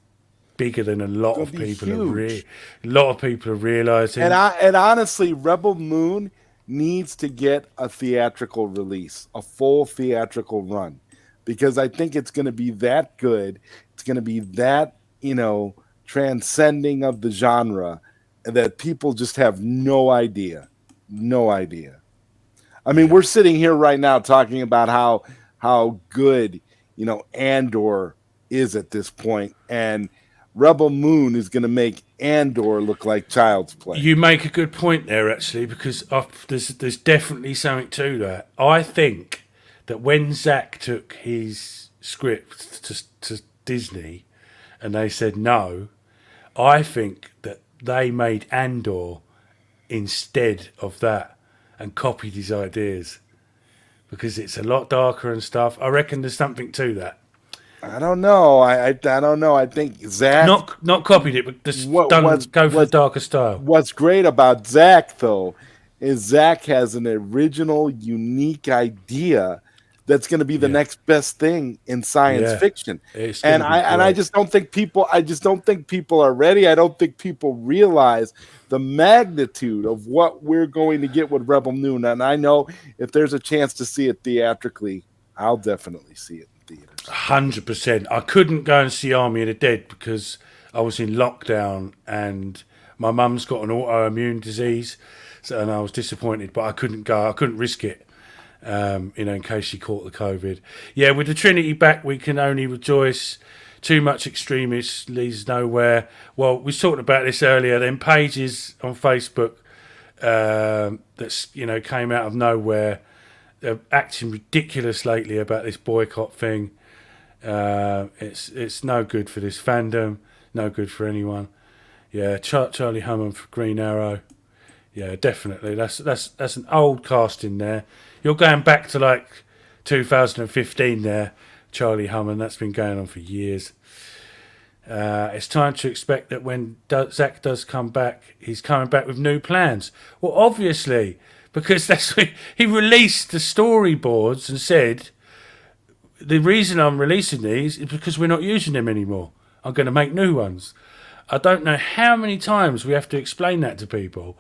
bigger than a lot of people are realizing.
And honestly, Rebel Moon needs to get a theatrical release, a full theatrical run, because I think it's going to be that good. It's going to be that transcending of the genre that people just have no idea. I mean, we're sitting here right now talking about how good, Andor is at this point, and Rebel Moon is going to make Andor look like child's play.
You make a good point there, actually, because there's definitely something to that. I think that when Zach took his script to Disney and they said no, I think that they made Andor instead of that and copied his ideas because it's a lot darker and stuff. I reckon there's something to that.
I don't know. I don't know. I think Zach
not copied it, but just go for the darker style.
What's great about Zach though is Zach has an original, unique idea that's going to be the next best thing in science fiction. And I just don't think people are ready. I don't think people realize the magnitude of what we're going to get with Rebel Moon. And I know if there's a chance to see it theatrically, I'll definitely see it in theaters.
100%. I couldn't go and see Army of the Dead because I was in lockdown and my mum's got an autoimmune disease, and I was disappointed, but I couldn't go. I couldn't risk it. In case she caught the COVID. Yeah, with the Trinity back, we can only rejoice. Too much extremists leads nowhere. Well, we talked about this earlier. Then pages on Facebook that's came out of nowhere. They're acting ridiculous lately about this boycott thing. It's no good for this fandom. No good for anyone. Yeah, Charlie Hunnam for Green Arrow. Yeah, definitely. That's an old casting there. You're going back to like 2015 there, Charlie Hunnam. That's been going on for years. It's time to expect that when Zach does come back, he's coming back with new plans. Well, obviously, because he released the storyboards and said, the reason I'm releasing these is because we're not using them anymore. I'm going to make new ones. I don't know how many times we have to explain that to people,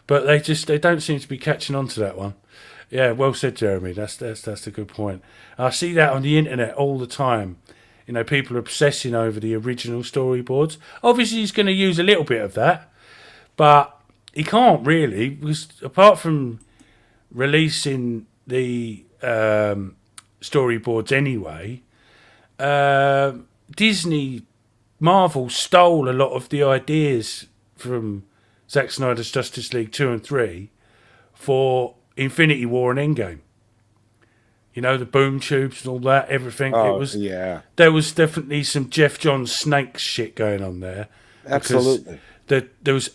but they don't seem to be catching on to that one. Yeah, well said, Jeremy. That's a good point. I see that on the internet all the time. People are obsessing over the original storyboards. Obviously, he's going to use a little bit of that, but he can't really, because apart from releasing the storyboards anyway, Marvel stole a lot of the ideas from Zack Snyder's Justice League 2 and 3 for Infinity War and Endgame. The boom tubes and all that, everything. There was definitely some Jeff Johns Snakes shit going on there.
Absolutely.
There was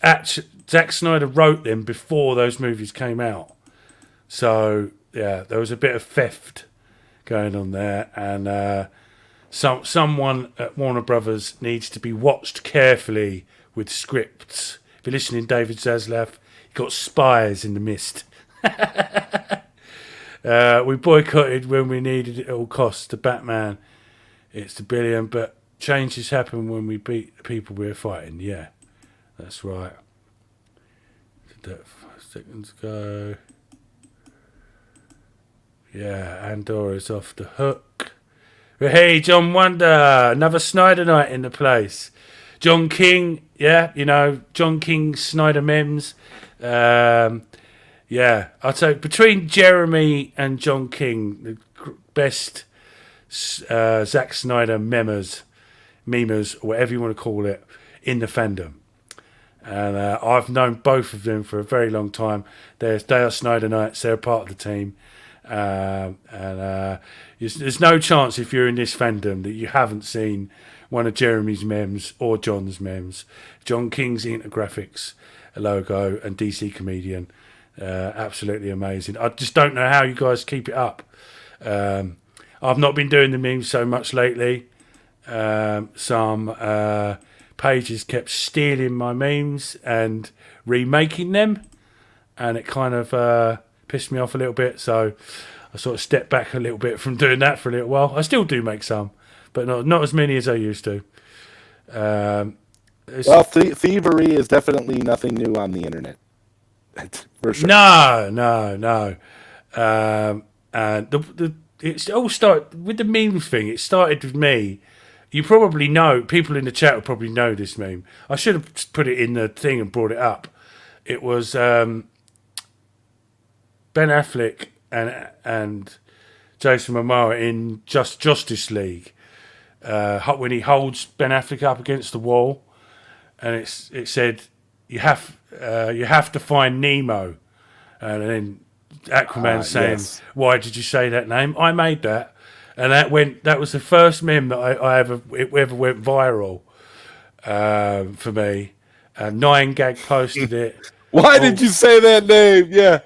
Zack Snyder wrote them before those movies came out. So, yeah, there was a bit of theft going on there. And someone at Warner Brothers needs to be watched carefully with scripts. If you're listening, David Zaslav, you've got spies in the mist. We boycotted when we needed it at all costs. The Batman, it's the billion, but changes happen when we beat the people we're fighting. Yeah, that's right. Did that 5 seconds ago. Yeah, Andor is off the hook. But hey, John Wonder, another Snyder night in the place. John King, John King, Snyder memes. Yeah, I'd say between Jeremy and John King, the best Zack Snyder memers, or whatever you want to call it, in the fandom. And I've known both of them for a very long time. They are Snyder Knights. They're a part of the team. There's no chance if you're in this fandom that you haven't seen one of Jeremy's memes or John's memes. John King's Intergraphics logo and DC Comedian. Absolutely amazing. I just don't know how you guys keep it up. I've not been doing the memes so much lately. Some pages kept stealing my memes and remaking them, and it kind of pissed me off a little bit, so I sort of stepped back a little bit from doing that for a little while. I still do make some, but not as many as I used to.
Thievery is definitely nothing new on the internet. For sure.
No. And it all started with the memes thing. It started with me. You probably know, people in the chat will probably know this meme. I should have put it in the thing and brought it up. It was Ben Affleck and Jason Momoa in Justice League when he holds Ben Affleck up against the wall, and it said you have to find Nemo, and then Aquaman saying, yes. Why did you say that name? I made that, and that was the first meme that I ever went viral for me. 9gag posted it.
Why did you say that name? Yeah.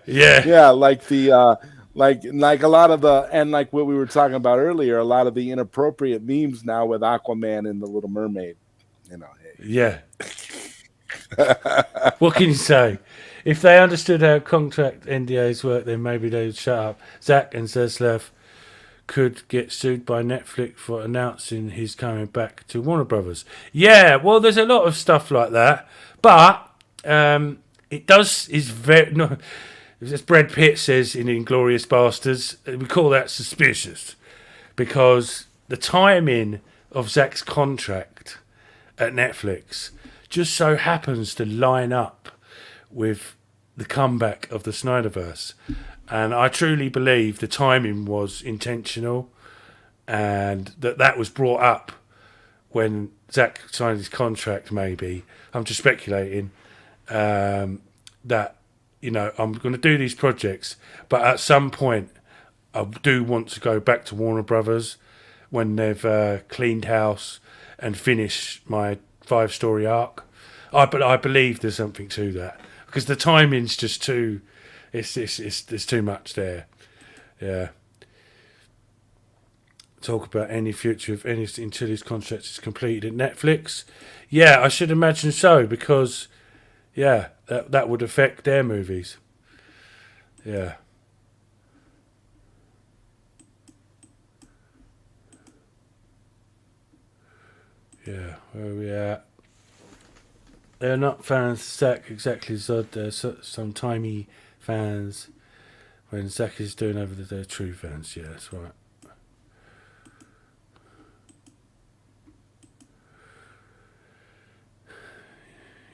Like the like a lot of the, and like what we were talking about earlier, a lot of the inappropriate memes now with Aquaman and the Little Mermaid. You know. Hey.
Yeah. What can you say? If they understood how contract NDAs work, then maybe they would shut up. Zach and Zeslav could get sued by Netflix for announcing he's coming back to Warner Brothers. Yeah, well, there's a lot of stuff like that, but is very no. As Brad Pitt says in Inglourious Bastards, we call that suspicious, because the timing of Zach's contract at Netflix just so happens to line up with the comeback of the Snyderverse. And I truly believe the timing was intentional, and that was brought up when Zach signed his contract, maybe. I'm just speculating that, you know, I'm going to do these projects, but at some point I do want to go back to Warner Brothers when they've cleaned house and finished my 5-story arc. But I believe there's something to that, because the timing's just too... There's too much there. Yeah. Talk about any future of any until his contract is completed at Netflix. Yeah, I should imagine so, because that would affect their movies. Yeah. Yeah, where are we at? They're not fans of Zach exactly, Zod. They're some timey fans when Zach is doing over they're true fans. Yeah, that's right.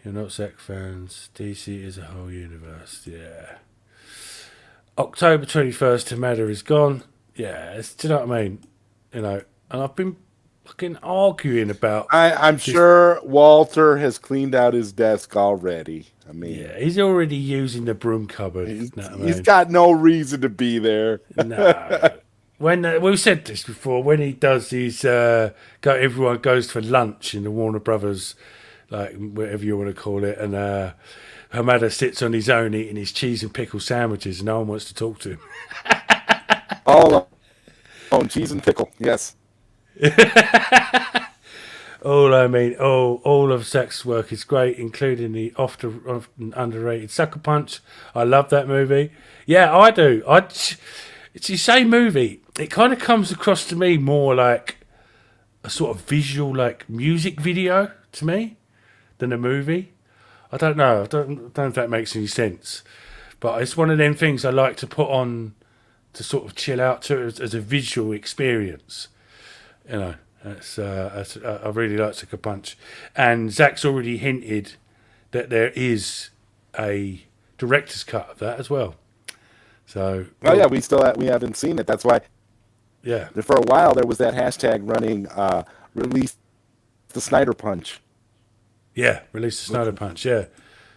You're not Zach fans. DC is a whole universe. Yeah. October 21st, Hamada is gone. Yeah, do you know what I mean? You know, and I've been fucking arguing about...
I'm sure Walter has cleaned out his desk already. I mean...
Yeah, he's already using the broom cupboard.
He's got no reason to be there.
No. When we've said this before, when he does these... everyone goes for lunch in the Warner Brothers, like whatever you want to call it, and Hamada sits on his own eating his cheese and pickle sandwiches, and no one wants to talk to him.
All on cheese and pickle, yes.
All of Zach's work is great, including the often underrated Sucker Punch. I love that movie. Yeah, I do. It's the same movie. It kind of comes across to me more like a sort of visual, like music video to me than a movie. I don't know. I don't know if that makes any sense, but it's one of them things I like to put on to sort of chill out to as a visual experience. You know, I really like Sucker Punch. And Zach's already hinted that there is a director's cut of that as well. So,
we haven't seen it. That's why.
Yeah.
For a while there was that hashtag running, release the Snyder Punch.
Yeah, release the Snyder Punch, yeah.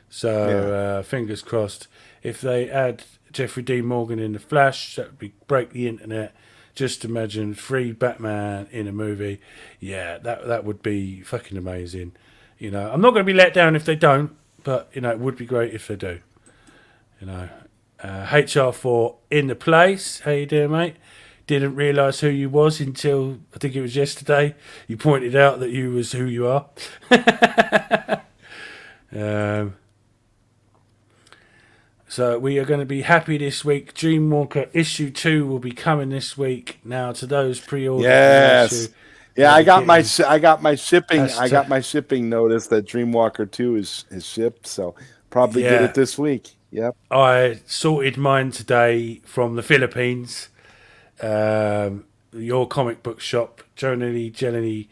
So, fingers crossed. If they add Jeffrey D. Morgan in The Flash, that would break the internet. Just imagine 3 Batman in a movie. Yeah, that would be fucking amazing. You know, I'm not going to be let down if they don't, but, you know, it would be great if they do. You know, HR4 in the place. How you doing, mate? Didn't realise who you was until, I think it was yesterday. You pointed out that you was who you are. So we are going to be happy this week. Dreamwalker issue 2 will be coming this week. Now to those pre-orders.
Yes. Yeah, I got my shipping notice that Dreamwalker 2 is shipped, so probably get it this week. Yep.
I sorted mine today from the Philippines. Your comic book shop, Jonely Jeleny.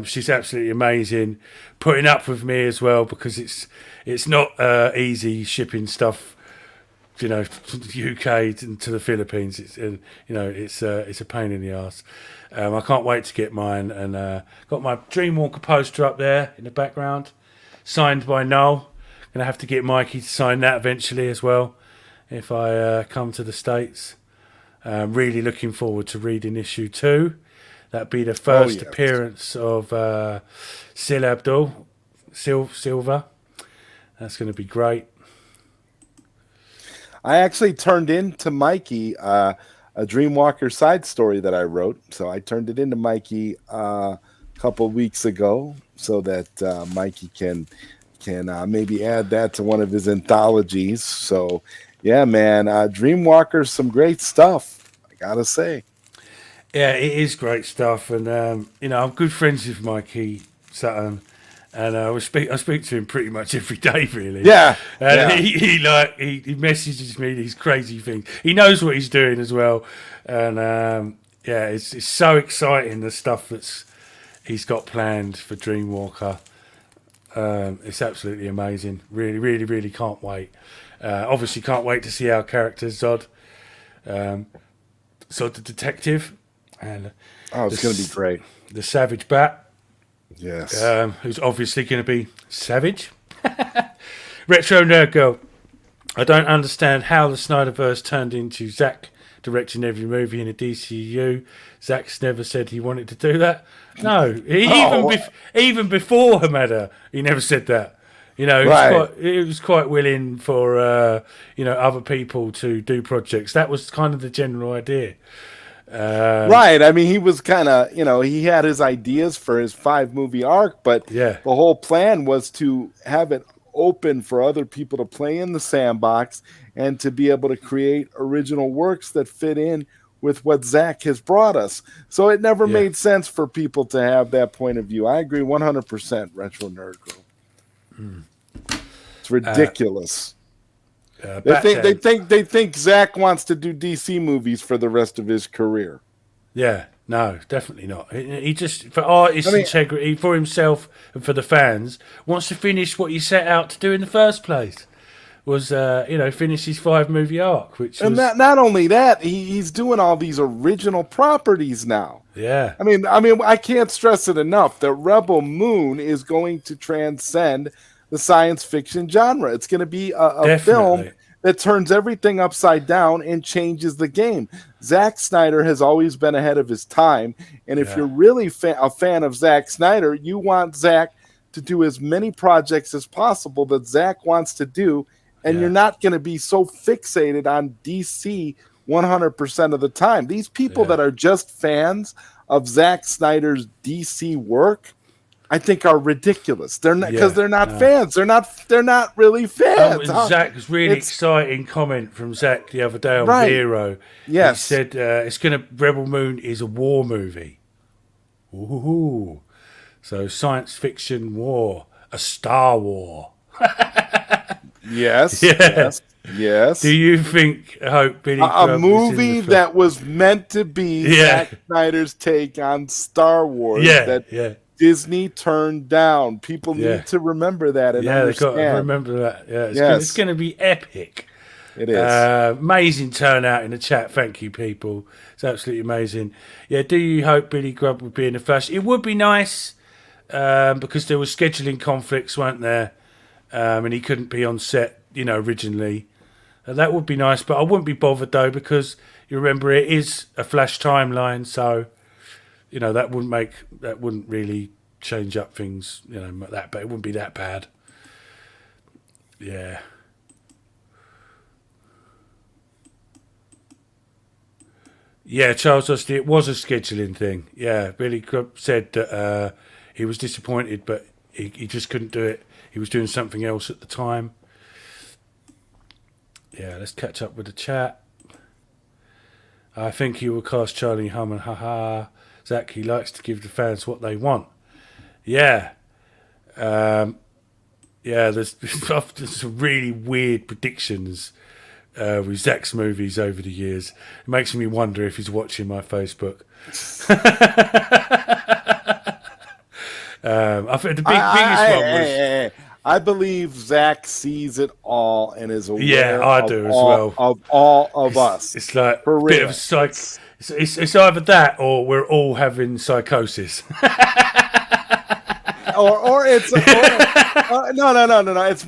She's absolutely amazing, putting up with me as well, because it's not easy shipping stuff, you know, from the UK to the Philippines. It's it's a pain in the ass. I can't wait to get mine, and got my Dreamwalker poster up there in the background, signed by Noel. Gonna have to get Mikey to sign that eventually as well, if I come to the States. Really looking forward to reading issue 2. That'd be the first appearance of Silva. That's going to be great.
I actually turned in to Mikey a Dreamwalker side story that I wrote. So I turned it into Mikey a couple of weeks ago, so that Mikey can maybe add that to one of his anthologies. So yeah, man, Dreamwalker's some great stuff, I gotta say.
Yeah, it is great stuff, and I'm good friends with Mikey Sutton, and I speak to him pretty much every day, really.
Yeah,
and he messages me these crazy things. He knows what he's doing as well, and it's so exciting, the stuff he's got planned for Dreamwalker. It's absolutely amazing. Really, really, really can't wait. Obviously, can't wait to see our character Zod, Zod the detective. And
it's going to be great.
The Savage Bat.
Yes.
Who's obviously going to be savage. Retro Nerd Girl. I don't understand how the Snyderverse turned into Zack directing every movie in the DCU. Zack's never said he wanted to do that. No. Even before Hamada, he never said that. You know, he was quite willing for other people to do projects. That was kind of the general idea.
Right. I mean, he was kind of, he had his ideas for his 5-movie arc, but the whole plan was to have it open for other people to play in the sandbox and to be able to create original works that fit in with what Zack has brought us. So it never made sense for people to have that point of view. I agree 100%, Retro Nerd Girl. It's ridiculous. They think Zack wants to do DC movies for the rest of his career.
Yeah, no, definitely not. He just, for artist integrity, for himself and for the fans, wants to finish what he set out to do in the first place. Was finish his 5-movie arc,
and not only that, he's doing all these original properties now.
Yeah,
I mean, I can't stress it enough that Rebel Moon is going to transcend the science fiction genre. It's going to be a film that turns everything upside down and changes the game. Zack Snyder has always been ahead of his time, and if you're really a fan of Zack Snyder, you want Zack to do as many projects as possible that Zack wants to do, and you're not going to be so fixated on DC 100% of the time. These people that are just fans of Zack Snyder's DC work, I think, are ridiculous. They're not, because they're not fans. They're not really fans.
Zack's really exciting comment from Zack the other day on Zero.
Yes,
he said Rebel Moon is a war movie. Ooh, so science fiction war, a Star War.
Yes.
Do you think? I hope Billy
a movie that was meant to be Zack Snyder's take on Star Wars. Disney turned down. People need to remember that and understand.
They've got to remember that. It's going to be epic.
It is.
Amazing turnout in the chat. Thank you, people. It's absolutely amazing. Yeah, do you hope Billy Grubb would be in the Flash? It would be nice. because there were scheduling conflicts, weren't there? And he couldn't be on set, originally. That would be nice, but I wouldn't be bothered though, because you remember it is a Flash timeline, so that wouldn't really change up things, but it wouldn't be that bad. Yeah. Yeah, Charles Austin, it was a scheduling thing. Yeah, Billy Crubb said that he was disappointed, but he just couldn't do it. He was doing something else at the time. Yeah, let's catch up with the chat. I think he will cast Charlie Hunnam. Haha. Zach, he likes to give the fans what they want. Yeah. There's some really weird predictions with Zach's movies over the years. It makes me wonder if he's watching my Facebook. I think the biggest one was...
I believe Zach sees it all and is aware of all of us.
It's like
for
a bit of it's either that or we're all having psychosis.
or it's no. It's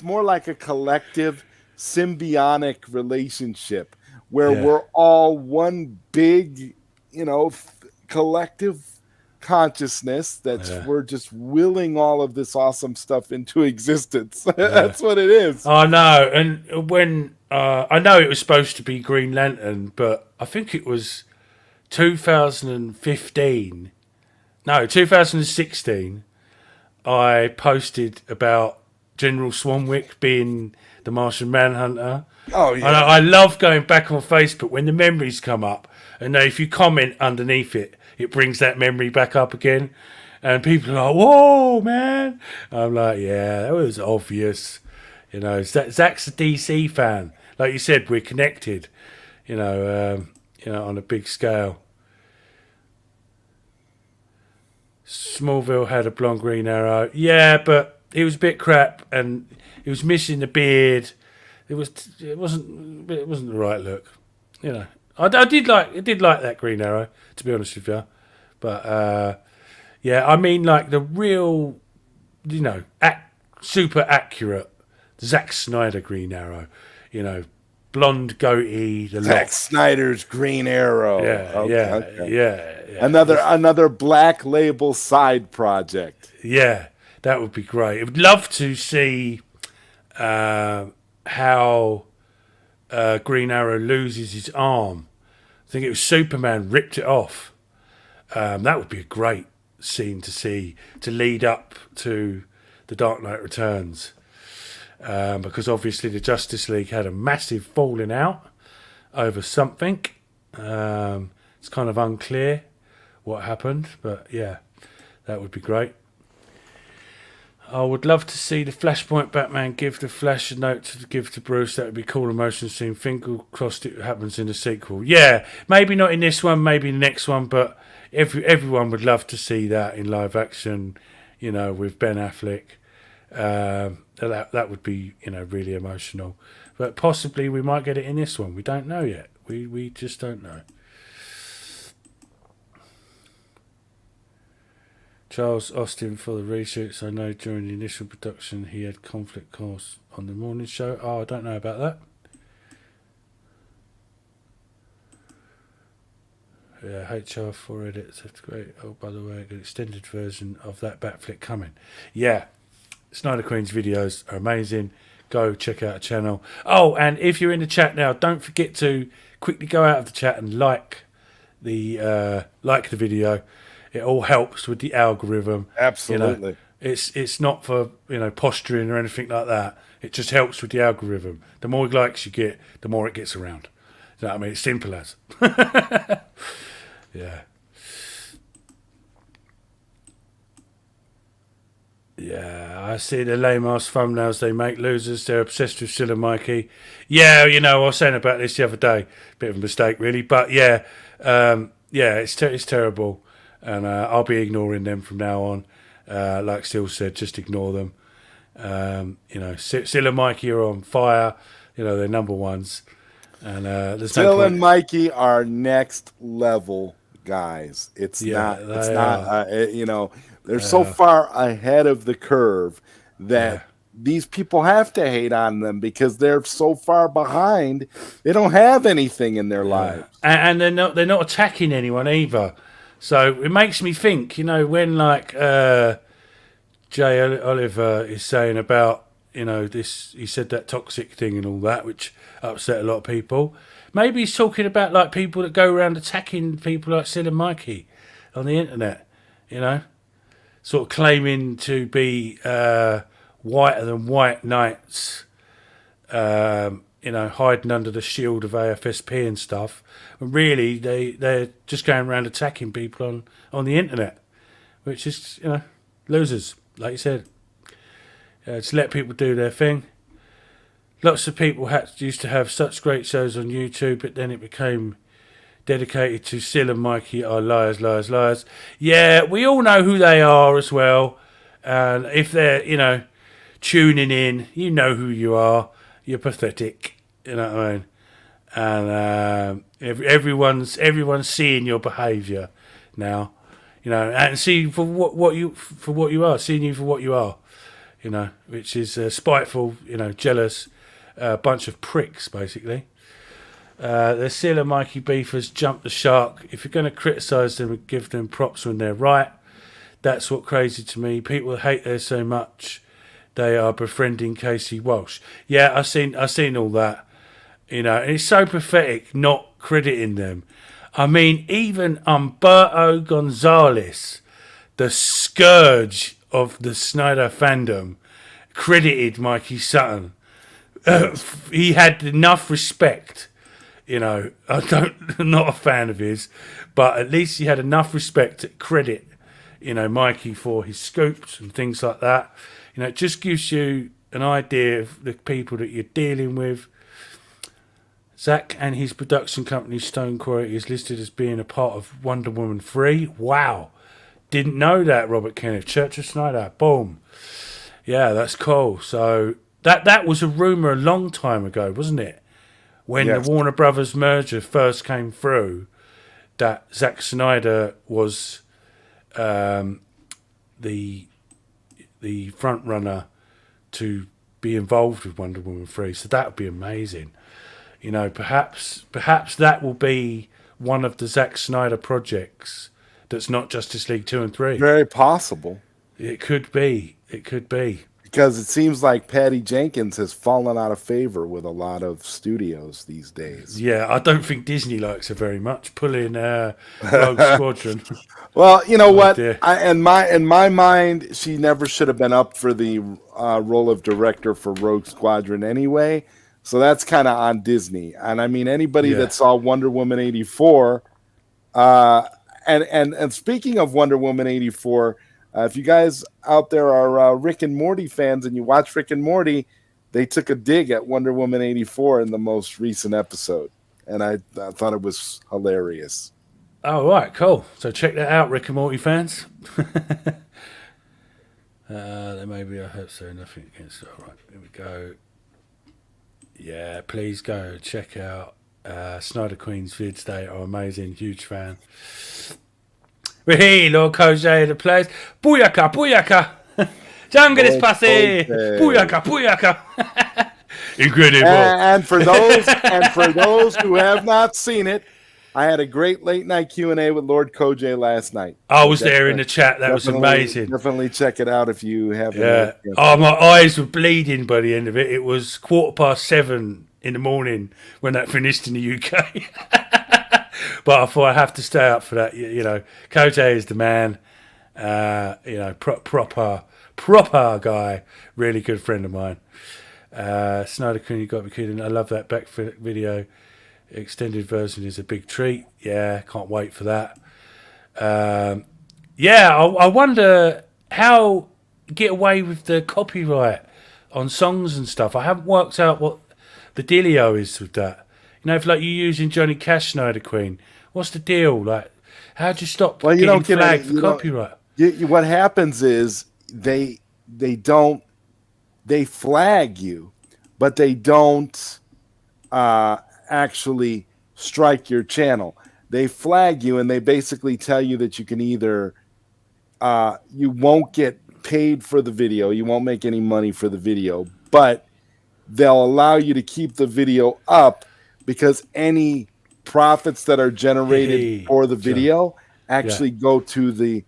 more like a collective symbiotic relationship where we're all one big, collective consciousness we're just willing all of this awesome stuff into existence. That's what it is.
I know. And when I know it was supposed to be Green Lantern, but I think it was 2016 I posted about General Swanwick being the Martian Manhunter.
Oh yeah.
And I love going back on Facebook when the memories come up, and if you comment underneath it, it brings that memory back up again, and people are like, "Whoa, man!" I'm like, "Yeah, that was obvious." Zach's a DC fan, like you said. We're connected, on a big scale. Smallville had a blonde Green Arrow, yeah, but he was a bit crap, and he was missing the beard. It wasn't the right look, I did like that Green Arrow, to be honest with you, but I mean, like the real, super accurate Zack Snyder Green Arrow, blonde goatee,
Zack Snyder's Green Arrow.
Yeah.
Another Black Label side project.
Yeah, that would be great. I would love to see how Green Arrow loses his arm. I think it was Superman ripped it off. That would be a great scene to see to lead up to The Dark Knight Returns. Because obviously the Justice League had a massive falling out over something. It's kind of unclear what happened, but yeah, that would be great. I would love to see the Flashpoint Batman give the Flash a note to give to Bruce. That would be a cool emotion scene. Finger crossed it happens in the sequel. Yeah, maybe not in this one, maybe in the next one, but everyone would love to see that in live action, with Ben Affleck. That would be, really emotional. But possibly we might get it in this one. We don't know yet. We just don't know. Charles Austin for the reshoots. I know during the initial production he had conflict calls on the morning show. Oh, I don't know about that. Yeah, HR 4 edits. That's great. Oh, by the way, an extended version of that Batflick coming. Yeah, Snyder Queen's videos are amazing. Go check out the channel. Oh, and if you're in the chat now, don't forget to quickly go out of the chat and like the video. It all helps with the algorithm.
Absolutely.
It's not for posturing or anything like that. It just helps with the algorithm. The more likes you get, the more it gets around. You know what I mean? It's simple as. Yeah. Yeah, I see the lame-ass thumbnails they make. Losers, they're obsessed with Silla Mikey. Yeah, I was saying about this the other day. Bit of a mistake, really. But yeah, it's terrible. And I'll be ignoring them from now on. Like Still said, just ignore them. Silla and Mikey are on fire. They're number ones. And there's
Still and Mikey are next level guys. It's
Yeah,
not.
they
It's
are.
not. You know, they're so far ahead of the curve that these people have to hate on them because they're so far behind. They don't have anything in their lives.
And they're not attacking anyone either. So it makes me think, when like Jay Oliver is saying about, this, he said that toxic thing and all that, which upset a lot of people. Maybe he's talking about like people that go around attacking people like Sil and Mikey on the internet, sort of claiming to be whiter than white knights, hiding under the shield of AFSP and stuff. And really, they're just going around attacking people on the internet, which is, losers, like you said. Just let people do their thing. Lots of people used to have such great shows on YouTube, but then it became dedicated to Sil and Mikey are liars, liars, liars. Yeah, we all know who they are as well. And if they're, tuning in, you know who you are. You're pathetic. You know what I mean? And everyone's seeing your behaviour now. And seeing for what you are, seeing you for what you are. Which is spiteful, jealous, bunch of pricks, basically. The Sil and Mikey beef has jumped the shark. If you're going to criticise them and give them props when they're right, that's what crazy to me. People hate her so much, they are befriending Casey Walsh. Yeah, I've seen all that. And it's so pathetic not crediting them. I mean, even Humberto Gonzalez, the scourge of the Snyder fandom, credited Mikey Sutton. He had enough respect. I'm not a fan of his, but at least he had enough respect to credit, Mikey for his scoops and things like that. It just gives you an idea of the people that you're dealing with. Zack and his production company Stone Quarry is listed as being a part of Wonder Woman 3. Wow. Didn't know that, Robert Kenneth. Church of Snyder. Boom. Yeah, that's cool. So that was a rumour a long time ago, wasn't it? When the Warner Brothers merger first came through, that Zack Snyder was the front runner to be involved with Wonder Woman 3. So that would be amazing. Perhaps that will be one of the Zack Snyder projects that's not Justice League 2 and 3.
Very possible.
It could be.
Because it seems like Patty Jenkins has fallen out of favor with a lot of studios these days.
Yeah, I don't think Disney likes her very much, pulling Rogue Squadron.
Well, you know what? In my mind, she never should have been up for the role of director for Rogue Squadron anyway. So that's kind of on Disney. And I mean, anybody that saw Wonder Woman 84, and speaking of Wonder Woman 84, if you guys out there are Rick and Morty fans and you watch Rick and Morty, they took a dig at Wonder Woman 84 in the most recent episode. And I thought it was hilarious.
Oh, right, cool. So check that out, Rick and Morty fans. There may be, I hope so, nothing against it. All right, here we go. Yeah, please go check out Snyder Queen's vids. They are amazing. Huge fan. We're here, Lord Kojay, the place. Booyaka, booyaka. Jungle is passé. Booyaka, booyaka. Incredible.
And for those who have not seen it, I had a great late night Q&A with Lord Kojay last night.
I was there in the chat. That was amazing.
Definitely check it out if you haven't.
Yeah. Oh, my eyes were bleeding by the end of it. It was 7:15 in the morning when that finished in the UK. But I thought I have to stay up for that. Kojay is the man. Proper guy. Really good friend of mine. Snyder Queen, you got to be kidding. I love that back video. Extended version is a big treat. Yeah, can't wait for that. I wonder how get away with the copyright on songs and stuff. I haven't worked out what the dealio is with that. If you're using Johnny Cash Snyder Queen, what's the deal? Like, how do you stop getting flagged for copyright?
What happens is they flag you, but they don't actually strike your channel. they flag you and they basically tell you that you can either you won't get paid for the video, you won't make any money for the video, but they'll allow you to keep the video up because any profits that are generated for the video actually go to the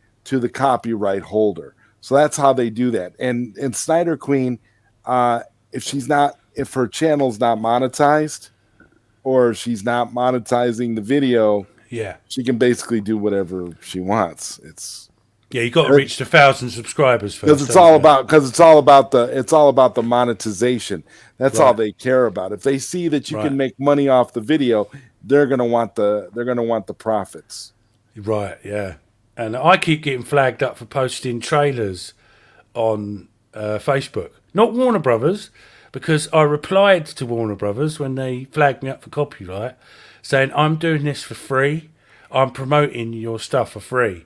copyright holder. So that's how they do that. And Snyder Queen, if her channel's not monetized or she's not monetizing the video, she can basically do whatever she wants.
You got to reach the 1,000 subscribers first.
Because it's all about the monetization. That's all they care about. If they see that you can make money off the video, they're gonna want the profits.
Right. Yeah. And I keep getting flagged up for posting trailers on Facebook. Not Warner Brothers, because I replied to Warner Brothers when they flagged me up for copyright, saying I'm doing this for free. I'm promoting your stuff for free.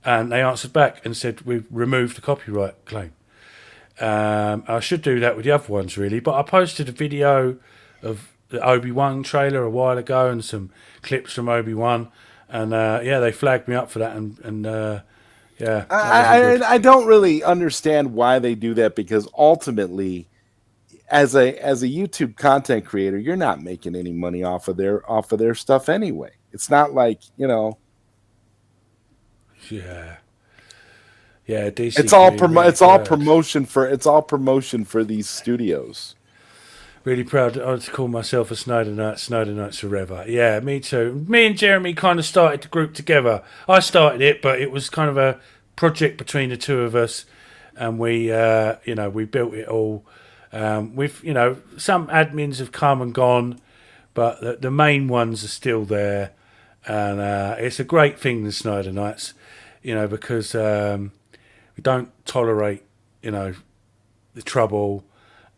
And they answered back and said, we've removed the copyright claim. I should do that with the other ones, really. But I posted a video of the Obi-Wan trailer a while ago and some clips from Obi-Wan. And, they flagged me up for that.
I don't really understand why they do that, because ultimately, as a YouTube content creator, you're not making any money off of their stuff anyway. It's not like,
Yeah, DC.
It's all promotion for these studios.
Really proud to call myself a Snyder Knights forever. Yeah, me too. Me and Jeremy kind of started the group together. I started it, but it was kind of a project between the two of us, and we built it all. We've some admins have come and gone, but the main ones are still there, and it's a great thing, the Snyder Knights, because we don't tolerate the trouble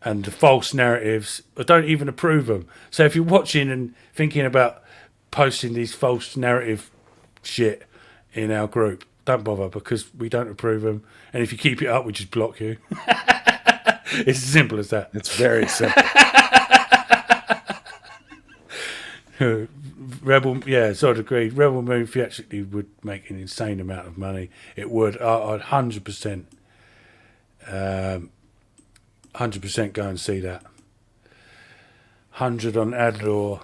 and the false narratives. I don't even approve them. So if you're watching and thinking about posting these false narrative shit in our group, don't bother, because we don't approve them. And if you keep it up, we just block you. It's as simple as that.
It's very simple.
Rebel, so I'd agree. Rebel Moon theatrically would make an insane amount of money. It would. I'd 100%. 100% go and see that. 100 on Adlor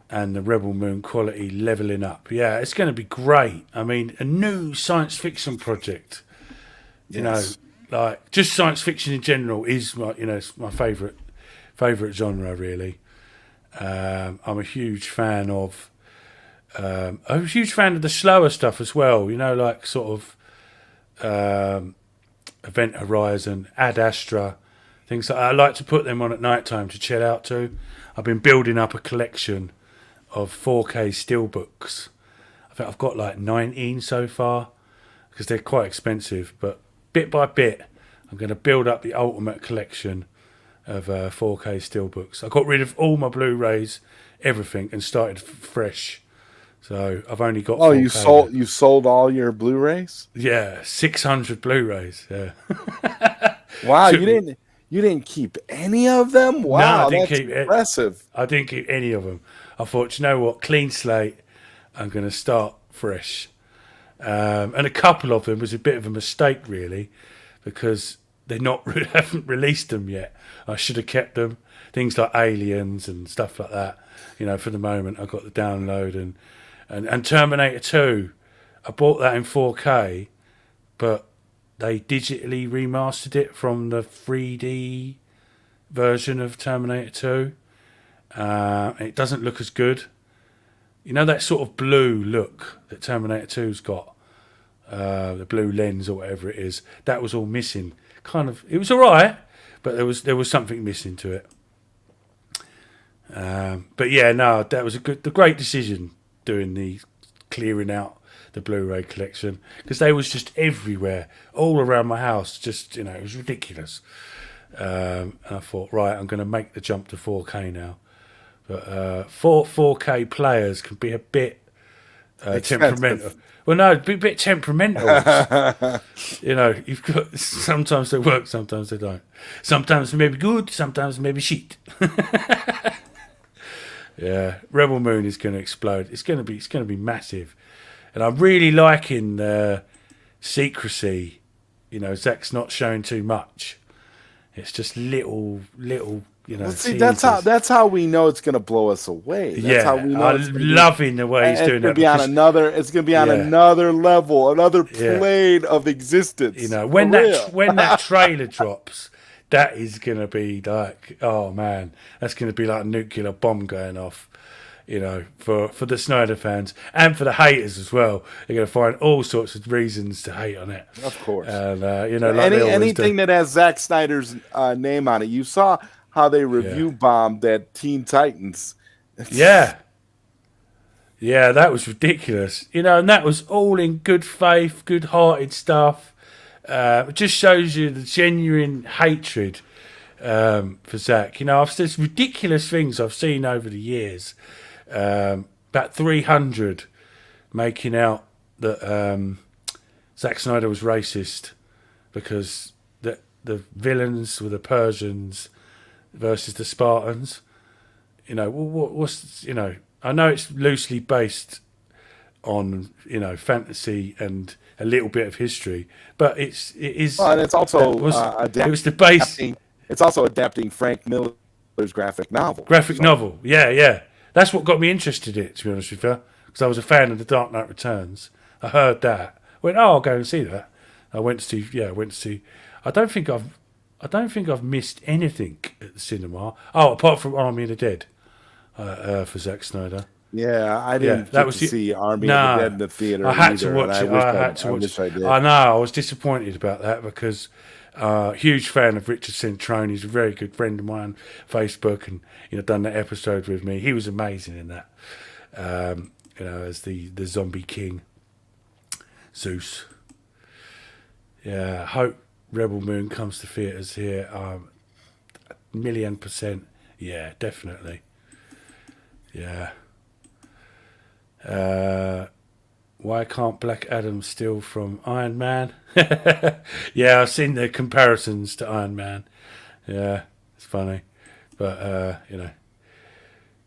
and the Rebel Moon quality leveling up. Yeah, it's going to be great. I mean, a new science fiction project. Like just science fiction in general is my, it's my favourite genre, really. I'm a huge fan of. I'm a huge fan of the slower stuff as well. Like sort of Event Horizon, Ad Astra. Things like that. I like to put them on at night time to chill out to. I've been building up a collection of 4K steelbooks. I think I've got like 19 so far, because they're quite expensive. But bit by bit, I'm going to build up the ultimate collection of 4K steelbooks. I got rid of all my Blu-rays, everything, and started fresh. So I've only got.
Oh, 4K. You sold all your Blu-rays?
Yeah, 600 Blu-rays. Yeah.
Wow, you didn't keep any of them? Wow, no, that's impressive.
I didn't keep any of them. I thought, you know what, clean slate, I'm going to start fresh. And a couple of them was a bit of a mistake, really, because they haven't released them yet. I should have kept them. Things like Aliens and stuff like that. For the moment, I got the download and Terminator 2. I bought that in 4K, but they digitally remastered it from the 3D version of Terminator 2. It doesn't look as good. That sort of blue look that Terminator 2's got, the blue lens or whatever it is, that was all missing. It was all right, but there was something missing to it. But yeah, no, that was the great decision doing the clearing out the Blu-ray collection, because they was just everywhere, all around my house. Just it was ridiculous. And I thought, right, I'm going to make the jump to 4K now. But 4K players can be a bit temperamental. Well, no, be a bit temperamental. You've got, sometimes they work, sometimes they don't. Sometimes they may be good, sometimes they may be shit. Yeah, Rebel Moon is going to explode. It's going to be massive, and I'm really liking the secrecy. You know, Zach's not showing too much. It's just little. You know,
well, see,
teasers.
that's how we know it's going to blow us away. That's how we know.
I'm loving the way he's doing that.
It's going to be on another level, another plane of existence.
You know, when that trailer drops, that is going to be like, oh man, that's going to be like a nuclear bomb going off. You know, for the Snyder fans and for the haters as well, they're going to find all sorts of reasons to hate on it.
Of course,
and you know, like
anything that has Zack Snyder's name on it. You saw how they review bombed that Teen Titans.
Yeah, that was ridiculous. You know, and that was all in good faith, good-hearted stuff. It just shows you the genuine hatred for Zack. You know, there's ridiculous things I've seen over the years. About 300 making out that Zack Snyder was racist because the villains were the Persians versus the Spartans. You know, what's, you know, I know it's loosely based on, you know, fantasy and a little bit of history, but it is.
Well, and it's also
it was the base.
It's also adapting Frank Miller's graphic novel.
Novel, yeah. That's what got me interested in it, to be honest with you, because I was a fan of The Dark Knight Returns. I heard that. I went, I'll go and see that. I went to see. I don't think I've missed anything at the cinema. Oh, apart from Army of the Dead, for Zack Snyder.
Yeah, I didn't get to see Army of the Dead in the theater.
I had to watch it. I had to watch it. I know. I was disappointed about that because huge fan of Richard Centrone. He's a very good friend of mine, Facebook, and you know, done that episode with me. He was amazing in that. You know, as the zombie king, Zeus. Yeah, I hope Rebel Moon comes to theatres here. 1,000,000%. Yeah, definitely. Yeah. Why can't Black Adam steal from Iron Man? Yeah, I've seen the comparisons to Iron Man. Yeah, it's funny. But, you know,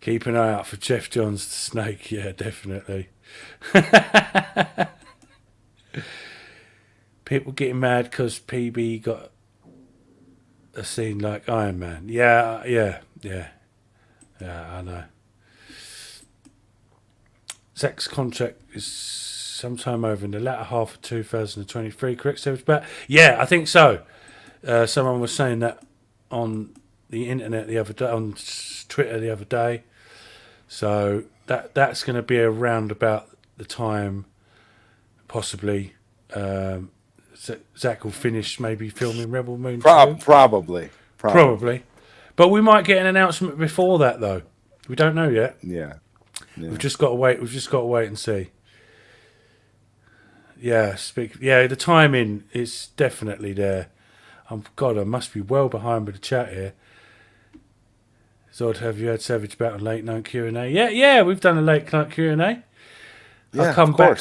keep an eye out for Jeff Johns the Snake. Yeah, definitely. People getting mad because PB got a scene like Iron Man. Yeah, I know. Zack's contract is sometime over in the latter half of 2023, correct? So it's about, yeah, I think so. Someone was saying that on the internet the other day, on Twitter the other day. So that's going to be around about the time, possibly. Zack will finish maybe filming Rebel Moon.
Probably.
But we might get an announcement before that, though. We don't know yet.
Yeah.
We've just got to wait. We've just got to wait and see. Yeah, the timing is definitely there. God, I must be well behind with the chat here. Zod, have you had Savage Battle late night Q&A? Yeah, we've done a late night Q&A.
Yeah,
I'll come back.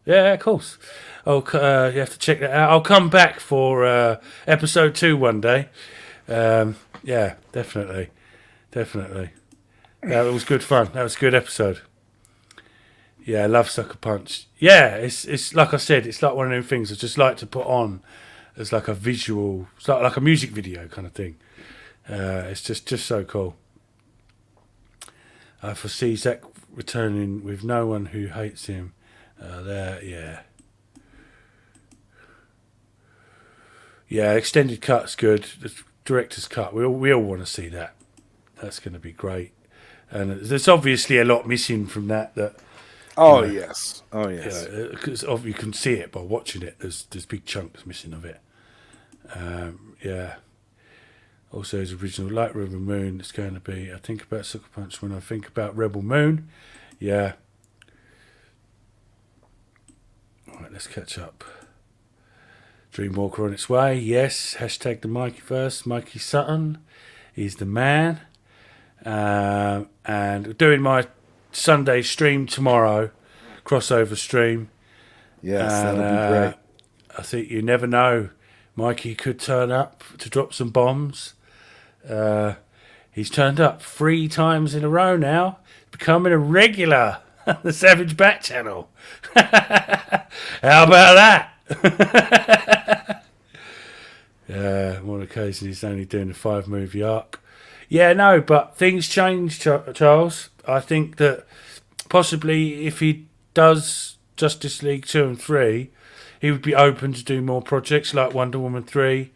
Yeah, of course. You have to check that out. I'll come back for episode 2 one day. Yeah, definitely. That was good fun. That was a good episode. Yeah, I love Sucker Punch. Yeah, it's like I said, it's like one of them things I just like to put on as like a visual, it's like a music video kind of thing. It's just so cool. I foresee Zack returning with no one who hates him. Yeah, extended cut's good. The director's cut, we all want to see that. That's going to be great. And there's obviously a lot missing from that.
Yes.
Because you can see it by watching it. There's big chunks missing of it. Yeah. Also, his original Light Rebel Moon. It's going to be. I think about Sucker Punch when I think about Rebel Moon. Yeah. All right, let's catch up. Dreamwalker on its way. Yes. Hashtag the Mikey first. Mikey Sutton is the man. And doing my Sunday stream tomorrow, crossover stream.
Yes, that'll be great.
I think you never know. Mikey could turn up to drop some bombs. He's turned up 3 times in a row now, becoming a regular on the Savage Bat channel. How about that? On one occasion, he's only doing a 5-movie arc. Yeah, no, but things change, Charles. I think that possibly if he does Justice League 2 and 3, he would be open to do more projects like Wonder Woman 3.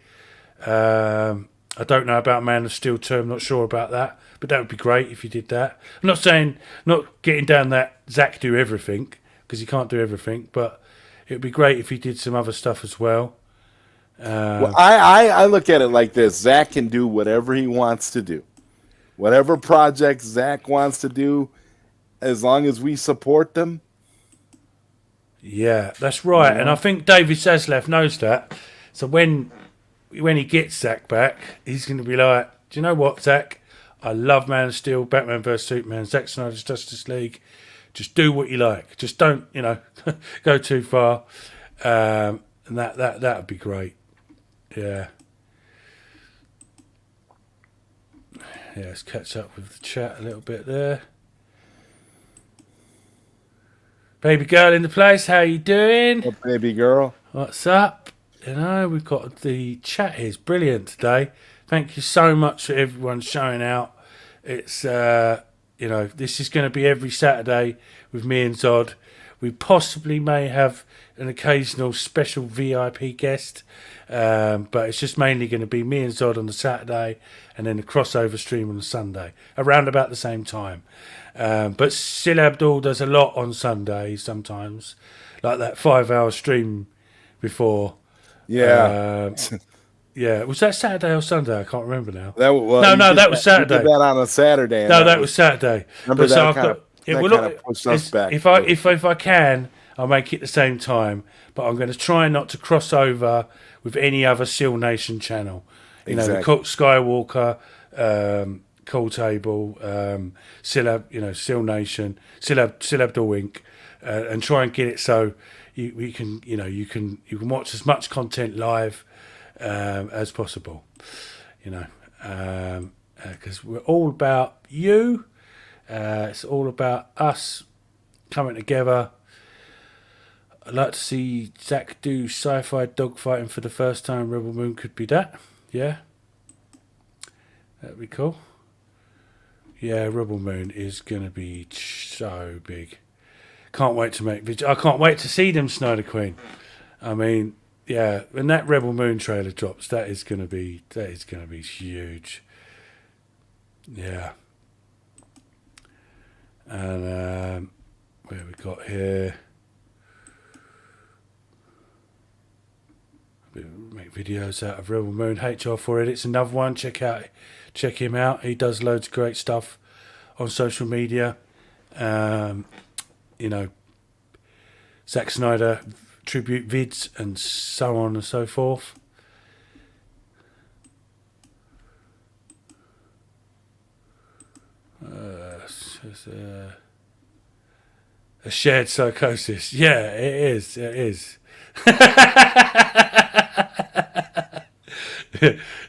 I don't know about Man of Steel 2, I'm not sure about that, but that would be great if you did that. I'm not saying, not getting down that Zack do everything, because he can't do everything, but it would be great if he did some other stuff as well.
Well, I look at it like this. Zack can do whatever he wants to do. Whatever projects Zack wants to do, as long as we support them.
Yeah, that's right. And I think David Zaslav knows that. So when he gets Zack back, he's going to be like, do you know what, Zack? I love Man of Steel, Batman vs. Superman, Zack Snyder's Justice League. Just do what you like. Just don't, go too far. And that would be great. Yeah. Yeah, let's catch up with the chat a little bit there. Baby girl in the place, how you doing?
What, baby girl?
What's up? We've got the chat here. It's brilliant today. Thank you so much for everyone showing out. It's, this is going to be every Saturday with me and Zod. We possibly may have an occasional special VIP guest, but it's just mainly going to be me and Zod on the Saturday and then a crossover stream on the Sunday, around about the same time. But Sil Abdul does a lot on Sunday sometimes, like that 5-hour stream before.
Yeah.
Yeah, was that Saturday or Sunday? I can't remember now.
That was Saturday. You did that on a Saturday.
No, that was Saturday.
Remember that pushed us back.
If I can, I'll make it the same time. But I'm going to try not to cross over with any other Seal Nation channel.
Exactly.
The Skywalker, Call Table, Seal Nation, Seal Abdul Inc., and try and get it so you can watch as much content live as possible, because we're all about you. It's all about us coming together. I'd like to see Zack do sci-fi dogfighting for the first time. Rebel Moon could be that. Yeah, that'd be cool. Yeah, Rebel Moon is gonna be so big. Can't wait to make videos. I can't wait to see them, Snyder Queen. I mean, yeah, when that Rebel Moon trailer drops, that is gonna be huge. Yeah. And where we got here? Make videos out of Rebel Moon. HR4 Edits, another one. Check him out. He does loads of great stuff on social media. Zack Snyder tribute vids and so on and so forth. A shared psychosis. Yeah, it is. It is.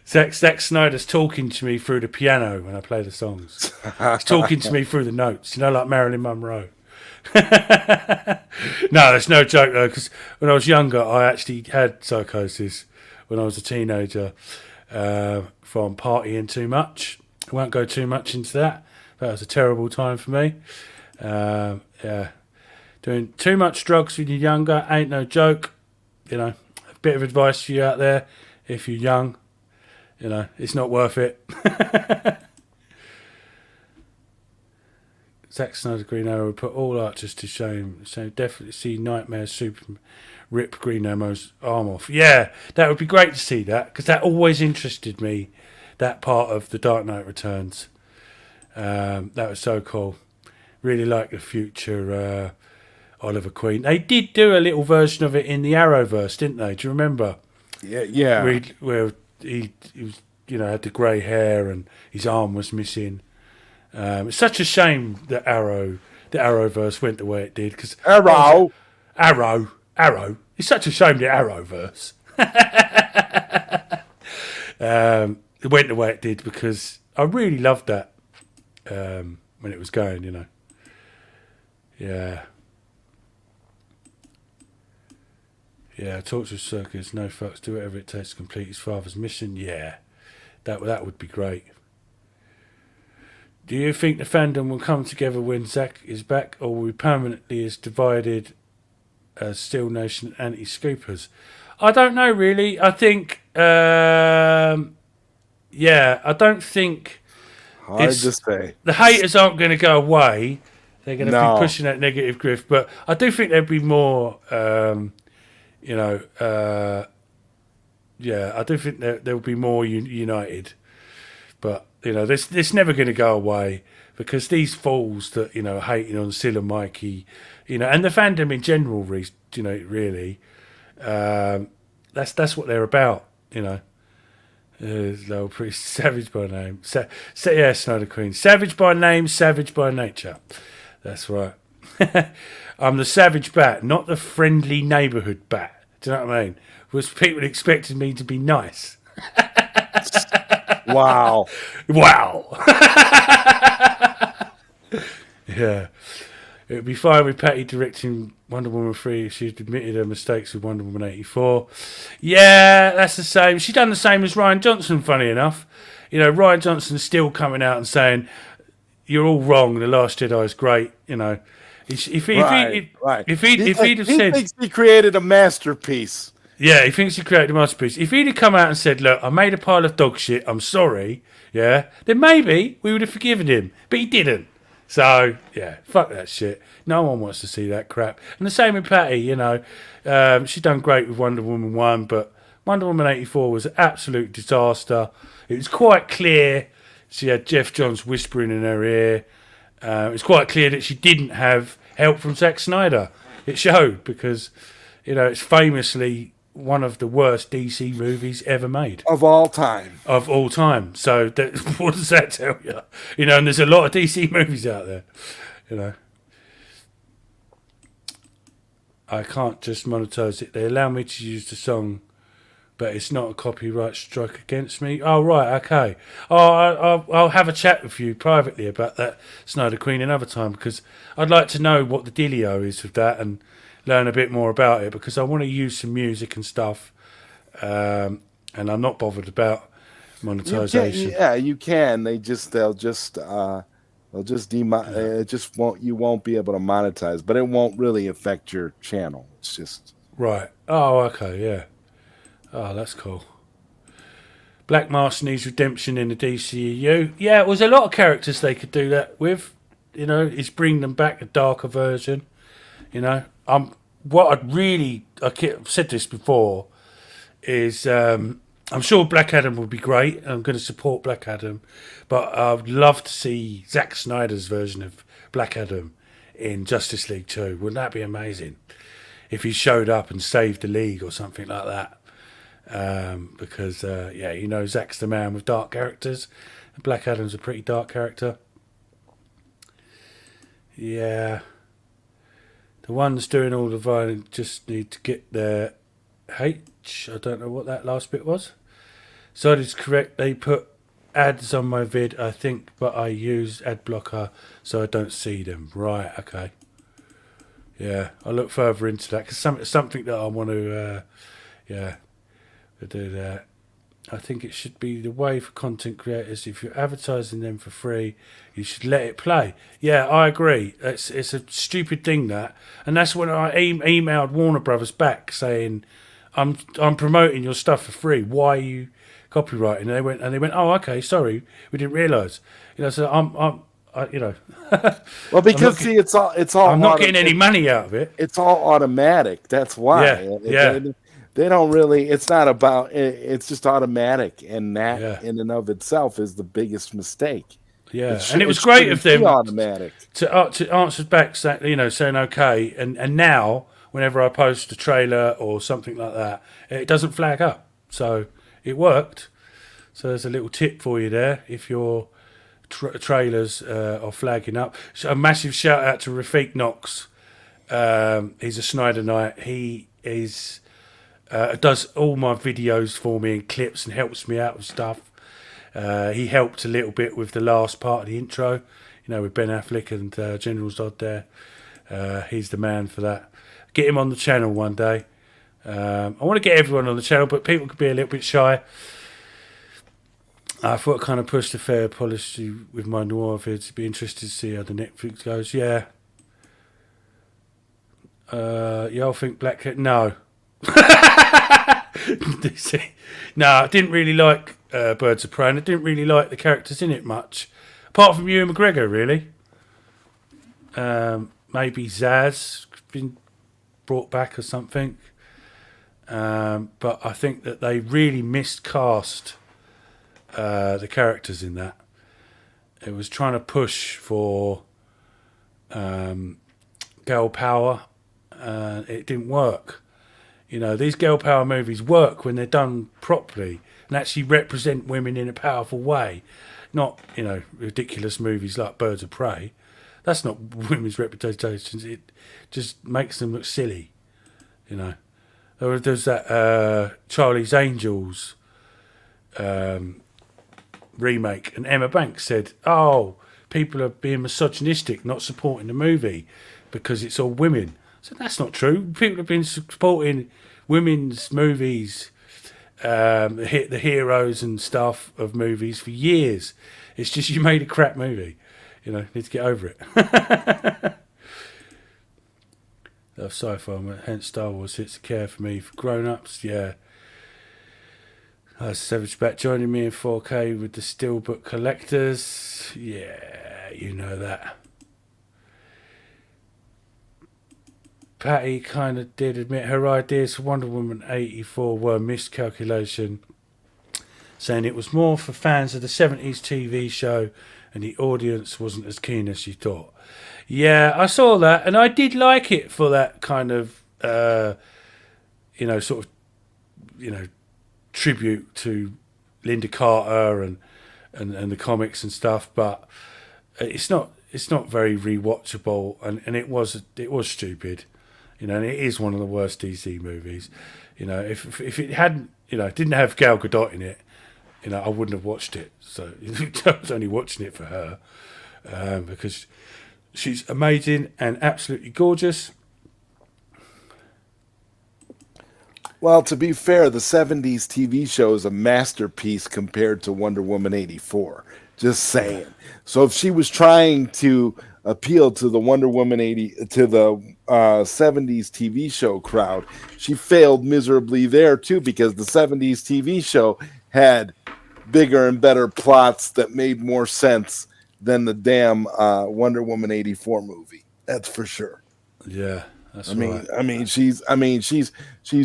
Zack Snyder's talking to me through the piano when I play the songs. He's talking to me through the notes, like Marilyn Monroe. No, that's no joke though, because when I was younger, I actually had psychosis when I was a teenager from partying too much. I won't go too much into that. That was a terrible time for me. Yeah, doing too much drugs when you're younger ain't no joke. A bit of advice for you out there: if you're young, it's not worth it. Zack Snyder Green Arrow would put all archers to shame. So definitely see Nightmare Super rip Green Arrow's arm off. Yeah, that would be great to see that, because that always interested me. That part of the Dark Knight Returns. That was so cool. Really like the future Oliver Queen. They did do a little version of it in the Arrowverse, didn't they? Do you remember?
Yeah.
Where he was, had the grey hair and his arm was missing. It's such a shame that the Arrowverse went the way it did. Cause Arrow. It's such a shame the Arrowverse. It went the way it did because I really loved that when it was going, you know. Yeah. Yeah, Torture Circus, no fucks, do whatever it takes to complete his father's mission. Yeah, that would be great. Do you think the fandom will come together when Zack is back, or will we permanently as divided as Steel Nation anti-scoopers? I don't know, really. I think, I don't think...
Hard to say.
The haters aren't going to go away. They're going to be pushing that negative grift. But I do think there'll be more... I do think there'll be more united. But, you know, this never going to go away because these fools that, you know, hating on Sil and Mikey, you know, and the fandom in general, you know, really, that's what they're about, you know. They were pretty savage by name. Snyder Queen. Savage by name, savage by nature. That's right. I'm the savage bat, not the friendly neighbourhood bat. Do you know what I mean? Was people expected me to be nice?
Wow.
Yeah. It would be fine with Patty directing Wonder Woman 3 if she'd admitted her mistakes with Wonder Woman 84. Yeah, that's the same. She's done the same as Ryan Johnson, funny enough. You know, Ryan Johnson's still coming out and saying, you're all wrong, The Last Jedi is great, you know. If he'd have said... He
thinks he created a masterpiece.
Yeah, he thinks he created a masterpiece. If he'd have come out and said, look, I made a pile of dog shit, I'm sorry, yeah, then maybe we would have forgiven him. But he didn't. So, yeah, fuck that shit. No one wants to see that crap. And the same with Patty, you know. She's done great with Wonder Woman 1, but Wonder Woman 84 was an absolute disaster. It was quite clear she had Jeff Johns whispering in her ear. It was quite clear that she didn't have help from Zack Snyder. It showed because, you know, it's famously one of the worst DC movies ever made.
Of all time.
So what does that tell you? You know, and there's a lot of DC movies out there, you know. I can't just monetize it. They allow me to use the song, but it's not a copyright strike against me. Oh, right, okay. I'll have a chat with you privately about that Snyder Queen another time because I'd like to know what the dealio is with that and learn a bit more about it because I want to use some music and stuff, and I'm not bothered about monetization.
You can. You won't be able to monetize, but it won't really affect your channel. It's just
right. Oh, okay, yeah. Oh, that's cool. Black Mask needs redemption in the DCEU. Yeah, it was a lot of characters they could do that with. You know, is bring them back a darker version. You know, I've said this before, is I'm sure Black Adam would be great. I'm going to support Black Adam, but I'd love to see Zack Snyder's version of Black Adam in Justice League 2. Wouldn't that be amazing? If he showed up and saved the League or something like that. Because, you know, Zack's the man with dark characters. And Black Adam's a pretty dark character. Yeah. The ones doing all the violence just need to get their H. I don't know what that last bit was. So it is correct. They put ads on my vid, I think, but I use ad blocker so I don't see them. Right, okay. Yeah, I'll look further into that because something that I want to, do that. I think it should be the way for content creators. If you're advertising them for free, you should let it play. Yeah, I agree. It's a stupid thing that, and that's when I emailed Warner Brothers back saying, "I'm promoting your stuff for free. Why are you copywriting?" And they went, "Oh, okay, sorry, we didn't realise." You know, so
well, because it's all.
I'm not getting any money out of it.
It's all automatic. That's why.
Yeah.
They don't really. It's not about. It's just automatic, and that in and of itself is the biggest mistake.
Yeah, and it was great of them
automatic
to answer back, saying okay, and now whenever I post a trailer or something like that, it doesn't flag up. So it worked. So there's a little tip for you there if your trailers are flagging up. So a massive shout out to Rafiq Knox. He's a Snyder Knight. He does all my videos for me and clips and helps me out with stuff. He helped a little bit with the last part of the intro, with Ben Affleck and General Zod there. He's the man for that. Get him on the channel one day. I want to get everyone on the channel, but people could be a little bit shy. I thought I kind of pushed a fair policy with my noir vids. Be interested to see how the Netflix goes. Yeah. Y'all think Black Cat? No. No, I didn't really like Birds of Prey, and I didn't really like the characters in it much. Apart from Ewan McGregor, really. Maybe Zaz been brought back or something. But I think that they really miscast the characters in that. It was trying to push for girl power. It didn't work. These girl power movies work when they're done properly and actually represent women in a powerful way. Not, ridiculous movies like Birds of Prey. That's not women's representations. It just makes them look silly, There's that Charlie's Angels remake, and Emma Banks said, people are being misogynistic, not supporting the movie because it's all women. So that's not true. People have been supporting women's movies, the heroes and stuff of movies for years. It's just you made a crap movie. Need to get over it. Love sci-fi, hence Star Wars hits the care for me. For grown-ups, yeah. Savage Bat joining me in 4K with the Steelbook collectors. Yeah, you know that. Patty kind of did admit her ideas for Wonder Woman 84 were miscalculation, saying it was more for fans of the 70s TV show and the audience wasn't as keen as she thought. Yeah, I saw that, and I did like it for that kind of, tribute to Linda Carter and the comics and stuff. But it's not very rewatchable, and it was stupid, and it is one of the worst DC movies. If it hadn't, didn't have Gal Gadot in it, I wouldn't have watched it. So I was only watching it for her because she's amazing and absolutely gorgeous.
Well, to be fair, the 70s TV show is a masterpiece compared to Wonder Woman 84. Just saying. So if she was trying to appeal to the Wonder Woman 80 to the 70s TV show crowd, she failed miserably there too, because the 70s TV show had bigger and better plots that made more sense than the damn Wonder Woman 84 movie. That's for sure.
Yeah.
She's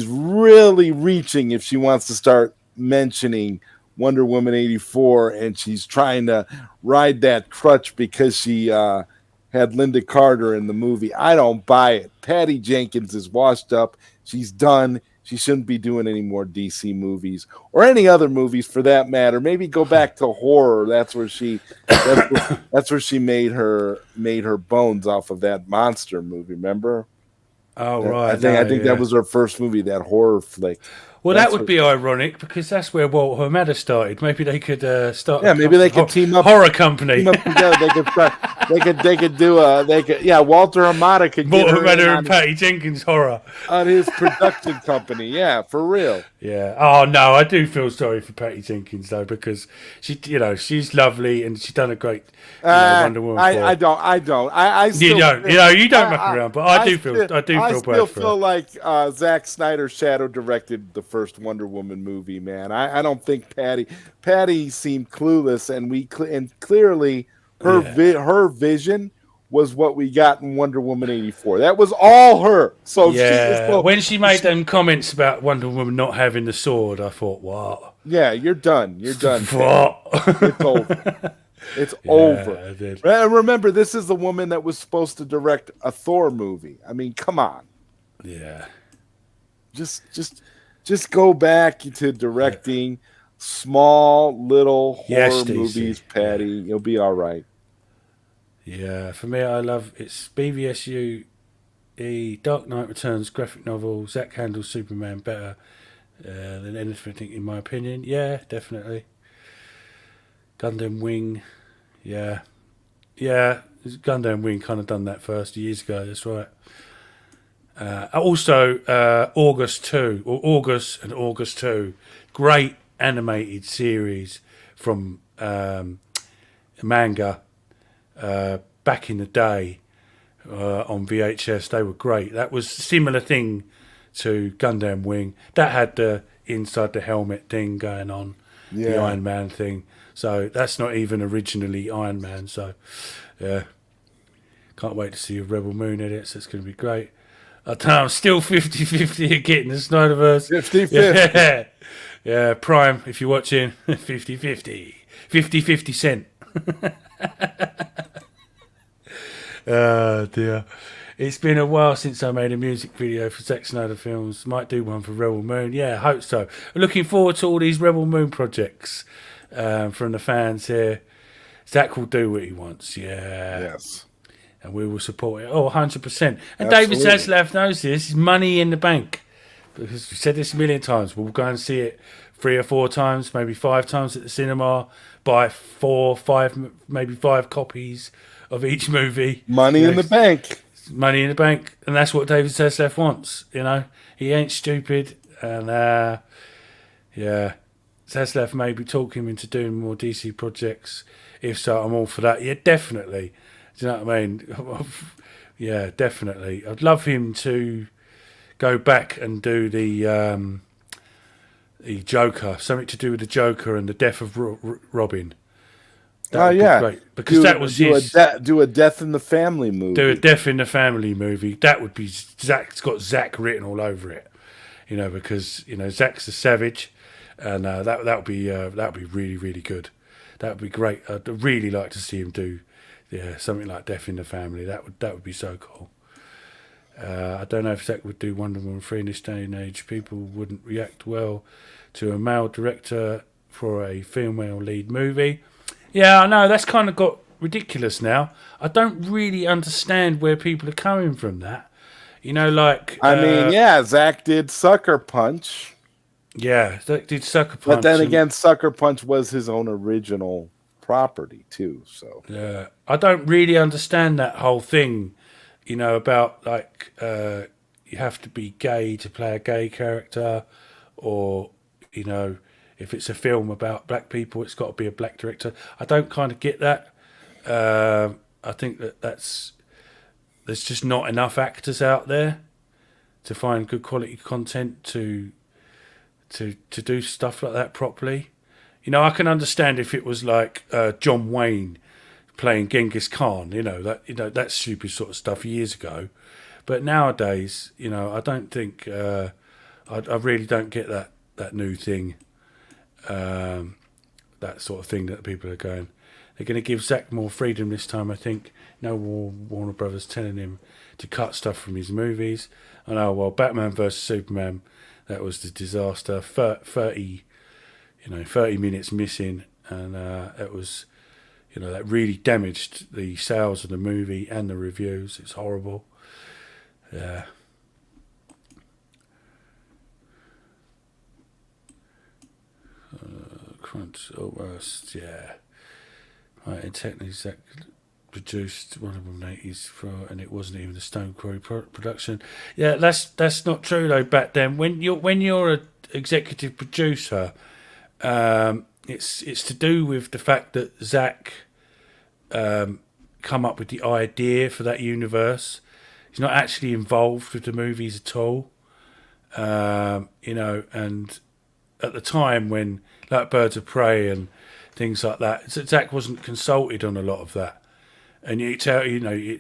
really reaching if she wants to start mentioning Wonder Woman 84, and she's trying to ride that crutch because she had Linda Carter in the movie. I don't buy it. Patty Jenkins is washed up. She's done. She shouldn't be doing any more DC movies or any other movies for that matter. Maybe go back to horror. That's where she made her bones off of that monster movie. Remember?
Oh right.
I think that was her first movie, that horror flick.
Well, that would be ironic because that's where Walt Hamada started. Maybe they could start.
Yeah, maybe they could team up.
Horror company.
Team up together. They could start. Yeah, Walter Hamada could.
Walt Hamada and Patty Jenkins horror
on his production company. Yeah, for real.
Yeah. Oh no, I do feel sorry for Patty Jenkins though, because she's lovely and she's done a great Wonder Woman.
I don't.
You don't muck around, but I do feel bad for her. I still
feel like Zack Snyder shadow directed the first Wonder Woman movie. Man, I don't think Patty seemed clueless, and clearly her vision was what we got in Wonder Woman 84. That was all her. So
when she made them comments about Wonder Woman not having the sword, I thought, what?
Yeah, you're done. You're done.
What?
It's over. It's over. Remember, this is the woman that was supposed to direct a Thor movie. I mean, come on.
Yeah.
Just go back to directing small little horror movies, Patty. You'll be all right.
Yeah, for me, I love it's BVSU, Dark Knight Returns graphic novel. Zack handles Superman better than anything, in my opinion. Yeah, definitely. Gundam Wing. Yeah. Gundam Wing kind of done that first years ago. That's right. Also, August 2, or August and August 2, great animated series from manga back in the day on VHS. They were great. That was a similar thing to Gundam Wing. That had the inside the helmet thing going on, the Iron Man thing. So that's not even originally Iron Man. So, yeah. Can't wait to see a Rebel Moon edits. That's going to be great. I don't know, I'm still 50-50 at getting the Snyderverse.
50-50.
Yeah, Prime, if you're watching, 50-50. 50-50 cent. Oh, dear. It's been a while since I made a music video for Zack Snyder films. Might do one for Rebel Moon. Yeah, I hope so. Looking forward to all these Rebel Moon projects from the fans here. Zack will do what he wants. Yeah.
Yes.
And we will support it. Oh, 100%. And
Absolutely.
David Zaslav knows this. It's money in the bank. Because we've said this a million times. We'll go and see it 3 or 4 times, maybe 5 times at the cinema. Buy 4, 5, maybe 5 copies of each movie.
Money in the bank.
Money in the bank. And that's what David Zaslav wants. You know, he ain't stupid. And, yeah. Zaslav may be talking him into doing more DC projects. If so, I'm all for that. Yeah, definitely. Do you know what I mean? Yeah, definitely. I'd love him to go back and do the Joker, something to do with the Joker and the death of Robin.
Oh yeah,
great. Because that was
do a Death in the Family movie.
Do a Death in the Family movie. That would be Zack's got Zack written all over it. You know, because Zack's a savage, and that would be really, really good. That would be great. I'd really like to see him do. Yeah, something like Death in the Family. That would be so cool. I don't know if Zack would do Wonder Woman 3 in this day and age. People wouldn't react well to a male director for a female lead movie. Yeah, I know. That's kind of got ridiculous now. I don't really understand where people are coming from that. You know, like...
I mean, yeah, Zack did Sucker Punch.
Yeah, Zack did Sucker Punch.
But then again, Sucker Punch was his own original property too, so
yeah, I don't really understand that whole thing, about like you have to be gay to play a gay character, or if it's a film about black people, it's got to be a black director. I don't kind of get that. I think there's just not enough actors out there to find good quality content to do stuff like that properly. I can understand if it was like John Wayne playing Genghis Khan, that stupid sort of stuff years ago. But nowadays, I don't think I really don't get that new thing, that sort of thing that people are going. They're going to give Zack more freedom this time, I think. No Warner Brothers telling him to cut stuff from his movies. I know, well, Batman vs Superman, that was the disaster. 30 minutes missing, and it was, that really damaged the sales of the movie and the reviews. It's horrible. Yeah. Crunch, almost, yeah. Right, and technically, Zack produced one of them in the 80s, and it wasn't even a Stone Quarry production. Yeah, that's not true though. Back then, when you're an executive producer, it's to do with the fact that Zack come up with the idea for that universe. He's not actually involved with the movies at all. And at the time when like Birds of Prey and things like that, Zack wasn't consulted on a lot of that, and it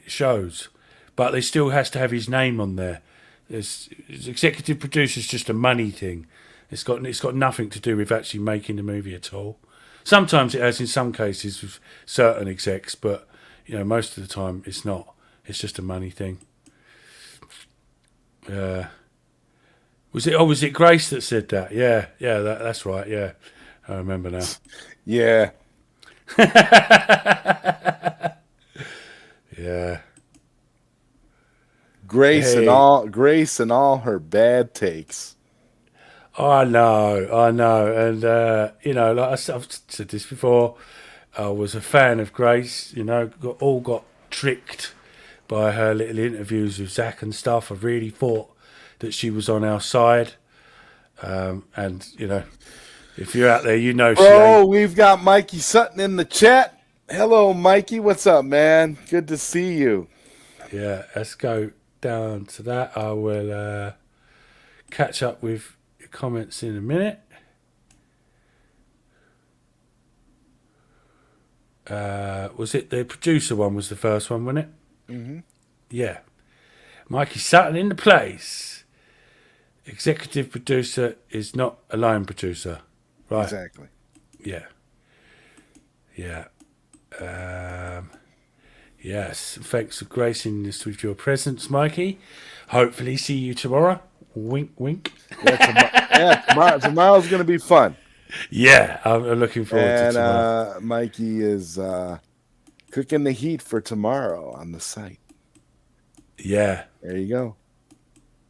shows. But they still has to have his name on there. Executive producer's just a money thing. It's got nothing to do with actually making the movie at all. Sometimes it has in some cases with certain execs, but most of the time it's not. It's just a money thing. Was it Grace that said that? Yeah, that's right. Yeah, I remember now.
Yeah.
Yeah.
Grace and all her bad takes.
I know, and like I've said this before, was a fan of Grace. You know, got tricked by her little interviews with Zach and stuff. I really thought that she was on our side. And, you know, if you're out there, you know she ain't.
We've got Mikey Sutton in the chat. Hello, Mikey. What's up, man? Good to see you.
Yeah, let's go down to that. I will catch up with your comments in a minute. Was it the producer one was the first one, wasn't it?
Mm-hmm.
Yeah. Mikey Sutton in the place. Executive producer is not a line producer. Right.
Exactly.
Yeah. Yeah. Yes. Thanks for gracing us with your presence, Mikey. Hopefully see you tomorrow. Wink, wink.
Tomorrow's going to be fun.
Yeah, I'm looking forward to tomorrow.
And Mikey is cooking the heat for tomorrow on the site.
Yeah.
There you go.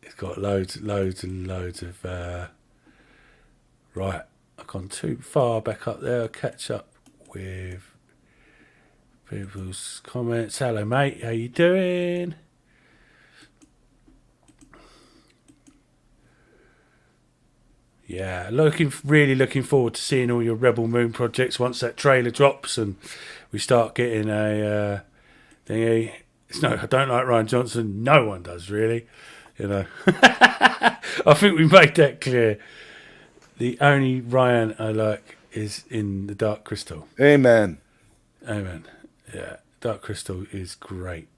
It's got loads and loads of... Right, I've gone too far back up there. I'll catch up with people's comments. Hello, mate. How you doing? Yeah, really looking forward to seeing all your Rebel Moon projects once that trailer drops and we start getting a thingy. No, I don't like Ryan Johnson. No one does, really. You know, I think we made that clear. The only Ryan I like is in The Dark Crystal.
Amen.
Yeah, Dark Crystal is great.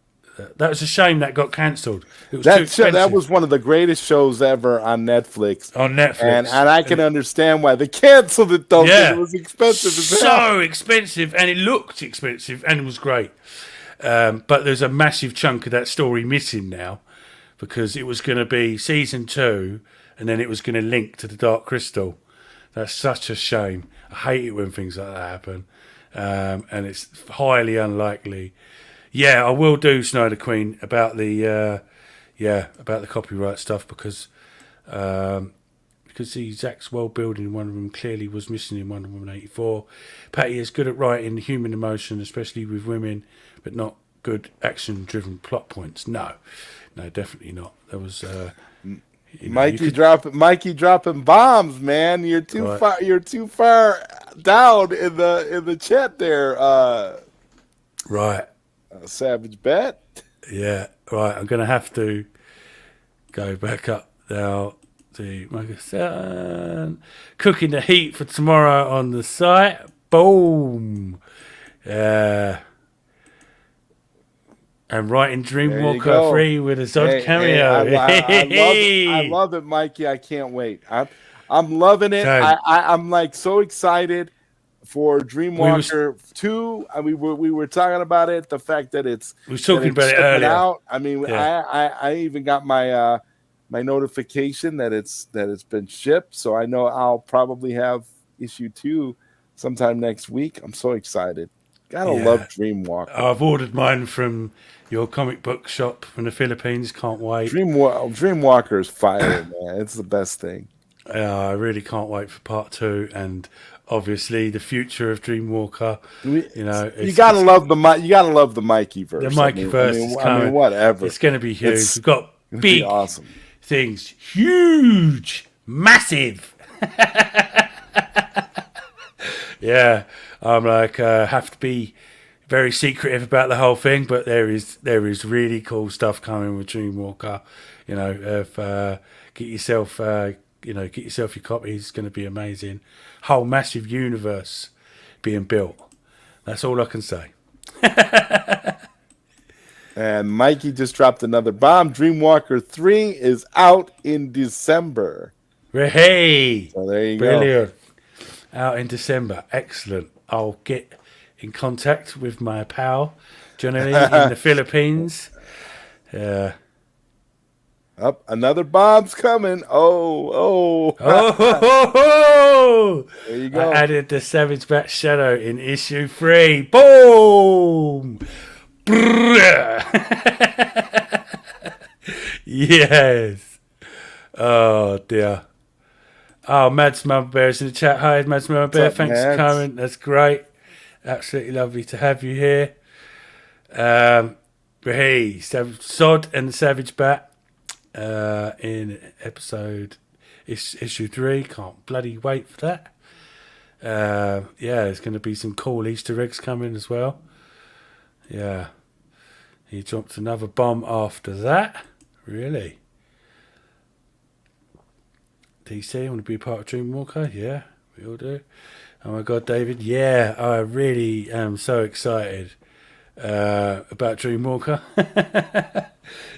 That was a shame that got cancelled.
That was one of the greatest shows ever on Netflix. And I can understand why they canceled it, though, because it was expensive as hell.
So expensive, and it looked expensive, and it was great. But there's a massive chunk of that story missing now, because it was going to be season 2, and then it was going to link to The Dark Crystal. That's such a shame. I hate it when things like that happen, and it's highly unlikely. Yeah, I will do Snyder Queen about the copyright stuff because Zach's world building in one of them clearly was missing in Wonder Woman 84. Patty is good at writing human emotion, especially with women, but not good action-driven plot points. No, definitely not. There was
Mikey dropping bombs, man. You're too far. You're too far down in the chat there.
Right.
Savage Bet.
Yeah, right. I'm going to have to go back up now to cooking the heat for tomorrow on the site. Boom. And writing Dreamwalker 3 with a Zod cameo.
I love it, Mikey. I can't wait. I'm loving it. I'm like so excited for Dreamwalker 2. We were talking about it. The fact that it's
we were talking about it earlier.
Out. I mean, I even got my my notification that it's been shipped, so I know I'll probably have issue 2 sometime next week. I'm so excited. Gotta love Dreamwalker.
I've ordered mine from your comic book shop from the Philippines. Can't wait.
Dreamwalker is fire, man. It's the best thing.
I really can't wait for part 2 and obviously the future of Dreamwalker. You gotta love the
Mikey verse.
The Mikey verse is coming.
I mean, whatever.
It's going to be huge. We've got big
awesome
things, huge, massive. Yeah, I'm like have to be very secretive about the whole thing, but there is really cool stuff coming with Dreamwalker. You know, get yourself your copy. It's going to be amazing. Whole massive universe being built. That's all I can say.
And Mikey just dropped another bomb. Dreamwalker 3 is out in December.
Hey,
so there you
go. Out in December. Excellent. I'll get in contact with my pal, Johnny in the Philippines.
Up, another bomb's coming. Oh. There you go.
I added the Savage Bat Shadow in issue 3. Boom! Yes. Oh, dear. Oh, Mads Mama Bear is in the chat. Hi, Mads Mama Bear. Thanks for coming. That's great. Absolutely lovely to have you here. But hey, Sod and the Savage Bat in episode issue 3. Can't bloody wait for that. There's going to be some cool Easter eggs coming as well. Yeah. He dropped another bomb after that. Really? DC, want to be part of Dreamwalker? Yeah, we all do. Oh my God, David. Yeah, I really am so excited about Dreamwalker.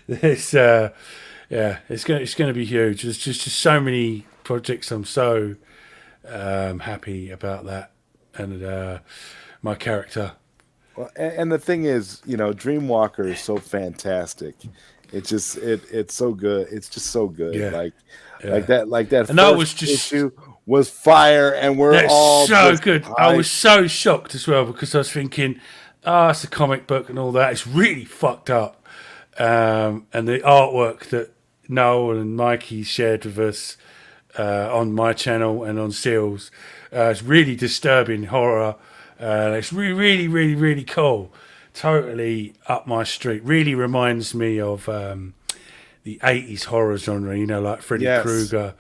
It's it's going to be huge. There's just so many projects. I'm so happy about that, and my character.
Well, and the thing is, Dreamwalker is so fantastic. It's so good. It's just so good.
Yeah.
Like that.
And that was just
issue was fire, and we're all
so good.
Hyped.
I was so shocked as well because I was thinking, it's a comic book and all that. It's really fucked up, and the artwork that Noel and Mikey shared with us on my channel and on Seals, it's really disturbing horror. It's really, really, really cool. Totally up my street. Really reminds me of the 80s horror genre, like Freddy Krueger.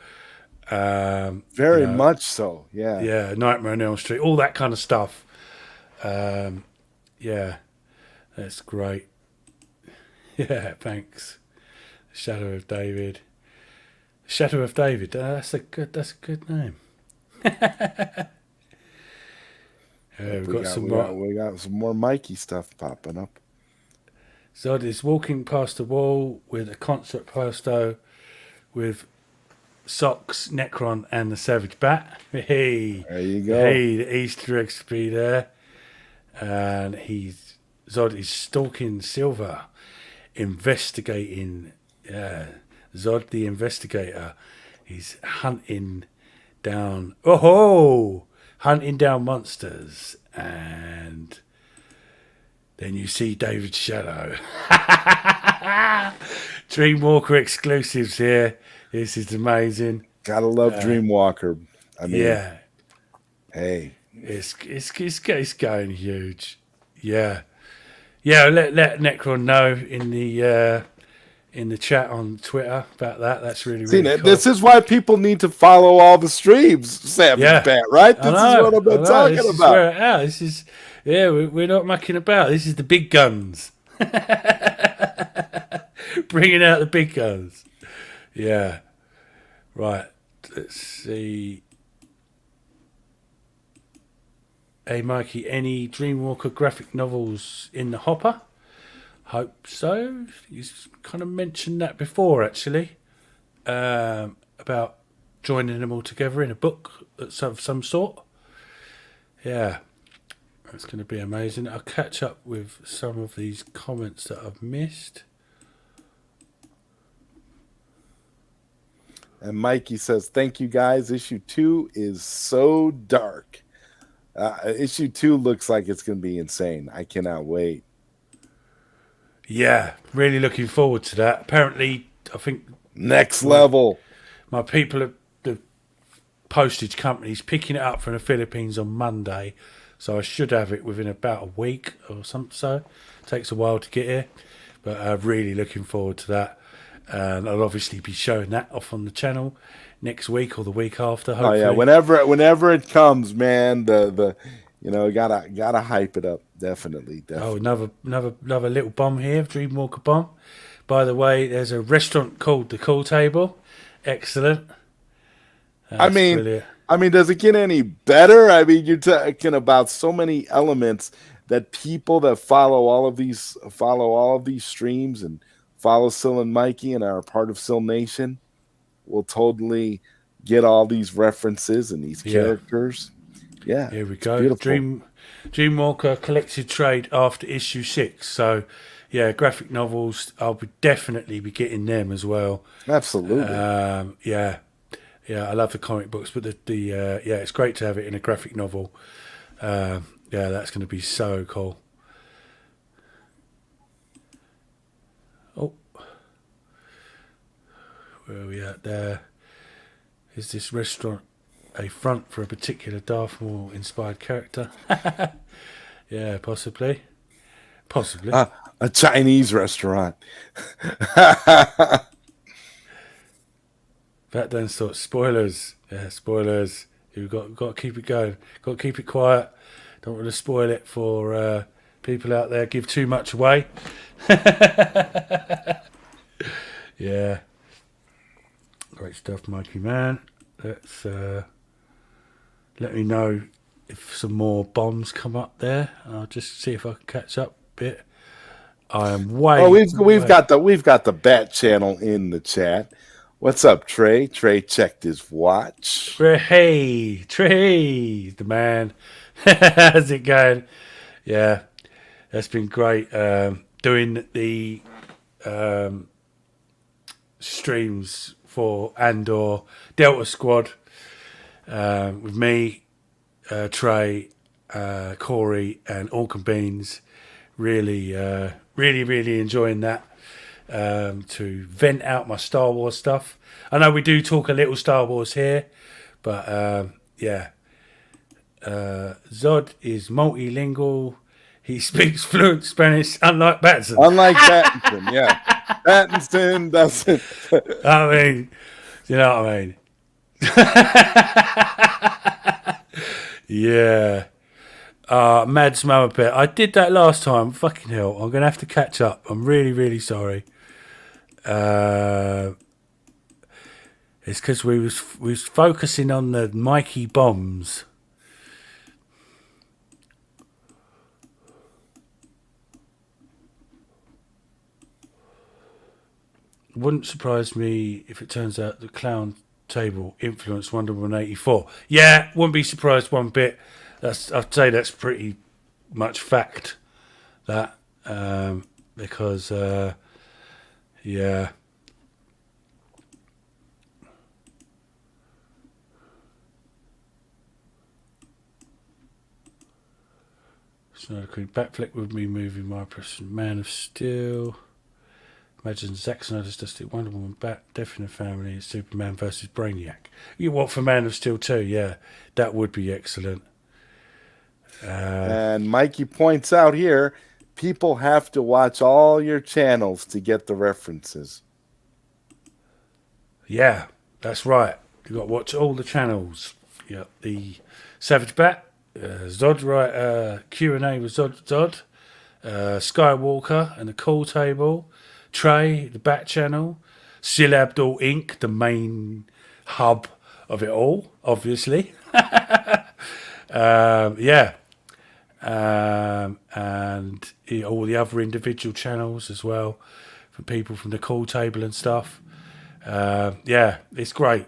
Very much so, yeah.
Yeah, Nightmare on Elm Street, all that kind of stuff. That's great. Yeah, thanks. Shadow of David. Shadow of David, that's a good name. We got
some more Mikey stuff popping up.
Zod is walking past the wall with a concert poster with Socks, Necron, and the Savage Bat. Hey,
there you go.
Hey, the Easter eggs be there, and Zod is stalking Silver, investigating. Zod the investigator. He's hunting down monsters, and then you see David's shadow. Dreamwalker exclusives here. This is amazing.
Gotta love Dreamwalker. I mean,
yeah.
Hey,
it's going huge. Yeah. Let Necron know in the chat on Twitter about that. That's really cool.
This is why people need to follow all the streams, Savage Bat, right? This is what I've been talking about.
This is we're not mucking about. This is the big guns. Bringing out the big guns. Yeah. Right. Let's see. Hey, Mikey, any Dreamwalker graphic novels in the hopper? Hope so. He's kind of mentioned that before, actually, about joining them all together in a book of some sort. Yeah, that's going to be amazing. I'll catch up with some of these comments that I've missed.
And Mikey says, thank you, guys. Issue 2 is so dark. Issue 2 looks like it's going to be insane. I cannot wait.
Yeah, really looking forward to that. Apparently, I think
next level.
My people at the postage company's picking it up from the Philippines on Monday, so I should have it within about a week or something. So it takes a while to get here, but I'm really looking forward to that. And I'll obviously be showing that off on the channel next week or the week after. Hopefully.
Oh yeah, whenever it comes, man. Gotta hype it up. Definitely.
Oh, another little bomb here, Dreamwalker bomb. By the way, there's a restaurant called the Cool Table. Excellent.
Brilliant. Does it get any better? I mean, you're talking about so many elements that people that follow all of these streams and follow Sil and Mikey and are a part of Sil Nation will totally get all these references and these characters. Yeah,
here we go. Dreamwalker collected trade after issue 6. So, yeah, graphic novels. I'll definitely be getting them as well.
Absolutely.
Yeah, I love the comic books, but it's great to have it in a graphic novel. That's going to be so cool. Oh, where are we at there? Is this restaurant a front for a particular Darth Maul inspired character. Yeah, possibly.
A Chinese restaurant.
Back then, sort spoilers. Yeah, spoilers. You've got to keep it going. Got to keep it quiet. Don't want to spoil it for people out there. Give too much away. Yeah. Great stuff, Mikey, man. Let's let me know if some more bombs come up there. I'll just see if I can catch up a bit. I am way.
Oh, we've got the Bat channel in the chat. What's up, Trey? Trey checked his watch.
Hey, Trey, the man. How's it going? Yeah, that's been great. Doing the streams for Andor Delta Squad with me, Trey, Corey, and Orkin Beans. Really enjoying that. To vent out my Star Wars stuff. I know we do talk a little Star Wars here, but yeah. Zod is multilingual. He speaks fluent Spanish, unlike Batson.
Yeah. Pattinson doesn't.
I mean, you know what I mean? Yeah. Mads Mamapet. I did that last time. Fucking hell. I'm going to have to catch up. I'm really sorry. It's because we was focusing on the Mikey bombs. Wouldn't surprise me if it turns out the clown table influenced Wonder Woman 84. Yeah, wouldn't be surprised one bit. I'd say that's pretty much fact. That because yeah. So could Batfleck with me moving my person. Man of Steel. Imagine Zack Snyder's Justice Wonder Woman, Bat, Death in the Family, Superman versus Brainiac. You want for Man of Steel 2? Yeah, that would be excellent.
And Mikey points out here, people have to watch all your channels to get the references.
Yeah, that's right. You've got to watch all the channels. Yeah, the Savage Bat, Zod, right? Q&A with Zod, Skywalker and the Call Table, Trey, the Bat Channel, Sil Abdul Inc., the main hub of it all, obviously. Yeah. And all the other individual channels as well, for people from the Call Table and stuff. Yeah, it's great.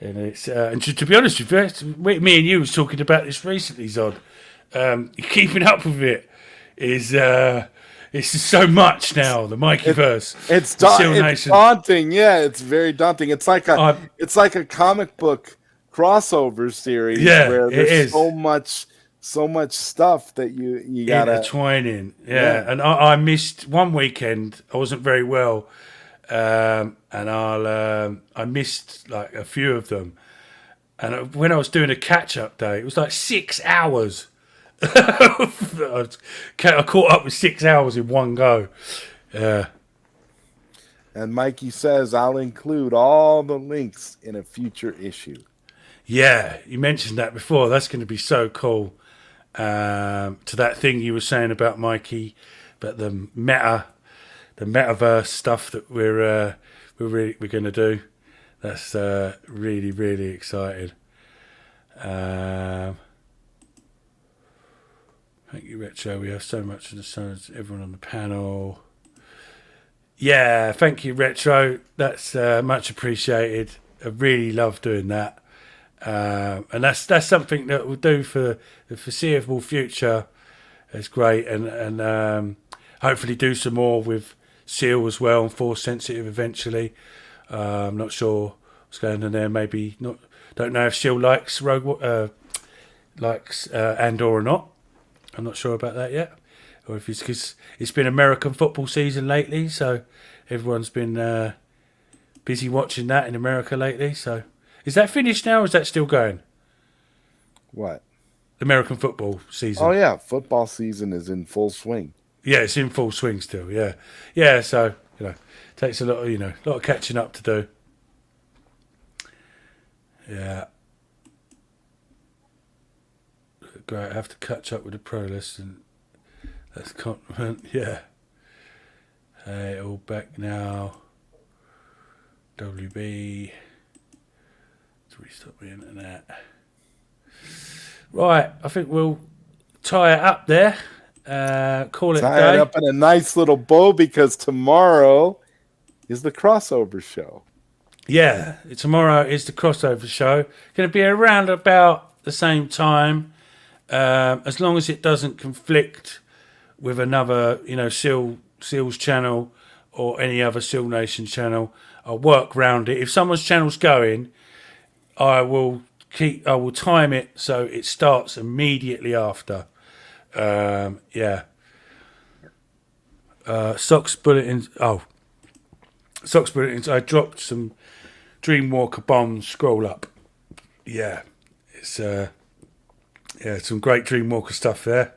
And it's and to be honest with you, me and you was talking about this recently, Zod. Keeping up with it is it's just so much now. The Mikeyverse,
it's daunting. Yeah, it's very daunting. It's like a comic book crossover series.
Yeah,
where there's
it is
so much stuff that you gotta
intertwining. Yeah, and I missed one weekend. I wasn't very well, and I missed like a few of them. And when I was doing a catch-up day, it was like 6 hours. I caught up with 6 hours in one go.
And Mikey says, I'll include all the links in a future issue.
Yeah, you mentioned that before. That's going to be so cool. To that thing you were saying about Mikey, about the metaverse stuff that we're going to do. That's really excited. Thank you, Retro. We have so much in the sun. Everyone on the panel. Yeah, thank you, Retro. That's much appreciated. I really love doing that. And that's something that we'll do for the foreseeable future. It's great, and hopefully do some more with Seal as well, and Force Sensitive eventually. I'm not sure what's going on there. Maybe not. Don't know if Seal likes Andor or not. I'm not sure about that yet, or if it's because it's been American football season lately, so everyone's been busy watching that in America lately. So Is that finished now, or is that still going?
What?
American football season.
Oh yeah, football season is in full swing.
Yeah, it's in full swing still. Yeah, yeah. So takes a lot of a lot of catching up to do. Yeah. Great. I have to catch up with the pro list, and that's a compliment. Yeah. Hey, all back now. WB. Let's restart the internet. Right, I think we'll tie it up there. Call it a day.
Tie it up in a nice little bow because tomorrow is the crossover show.
Yeah, tomorrow is the crossover show. Going to be around about the same time, as long as it doesn't conflict with another, Seals channel or any other Seal Nation channel. I'll work round it. If someone's channel's going, I will time it so it starts immediately after. Socks bulletins. Socks bulletins. I dropped some Dreamwalker bombs. Scroll up. Yeah, it's some great Dreamwalker stuff there.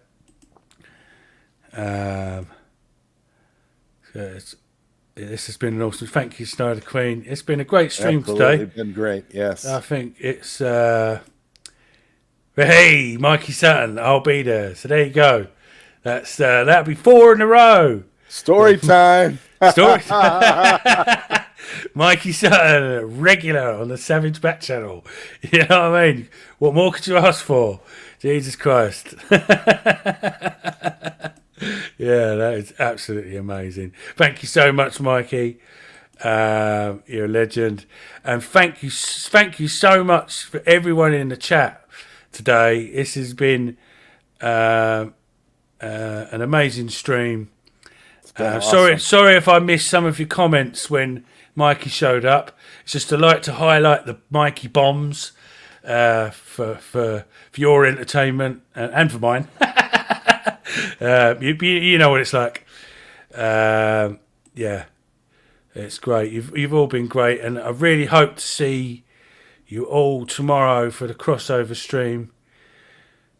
This has been an awesome. Thank you, Snyder Queen. It's been a great stream
Absolutely
today.
Been great. Yes,
I think it's. Hey, Mikey Sutton, I'll be there. So there you go. That'll be 4 in a row.
Story time.
Story time. Mikey Sutton, regular on the Savage Bat channel. You know what I mean? What more could you ask for? Jesus Christ. Yeah, that is absolutely amazing. Thank you so much, Mikey. You're a legend. And thank you so much for everyone in the chat today. This has been an amazing stream.
Awesome.
Sorry if I missed some of your comments when Mikey showed up. It's just a like to highlight the Mikey bombs for your entertainment and for mine. You know what it's like. Yeah, it's great. You've all been great, and I really hope to see you all tomorrow for the crossover stream.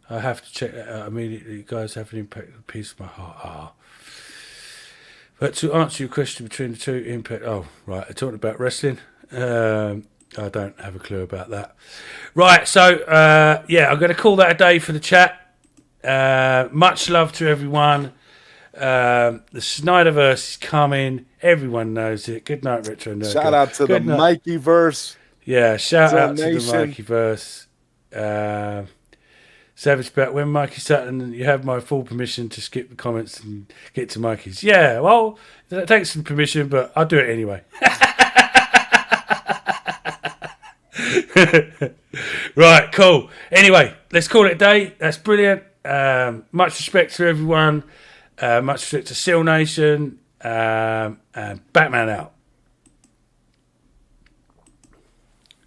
I have to check that out immediately. You guys have an impact on the piece of my heart. But to answer your question between the two, impact. Oh, right. I talked about wrestling. I don't have a clue about that. Right. So, I'm going to call that a day for the chat. Much love to everyone. The Snyderverse is coming. Everyone knows it. Good night, Retro Nerd.
Shout out to the Mikeyverse.
Yeah, shout out to the Mikeyverse. Savage Bet, when Mikey Sutton, you have my full permission to skip the comments and get to Mikey's. Yeah, well, that takes some permission, but I'll do it anyway. Right, cool. Anyway, let's call it a day. That's brilliant. Much respect to everyone. Much respect to Seal Nation. And Batman out.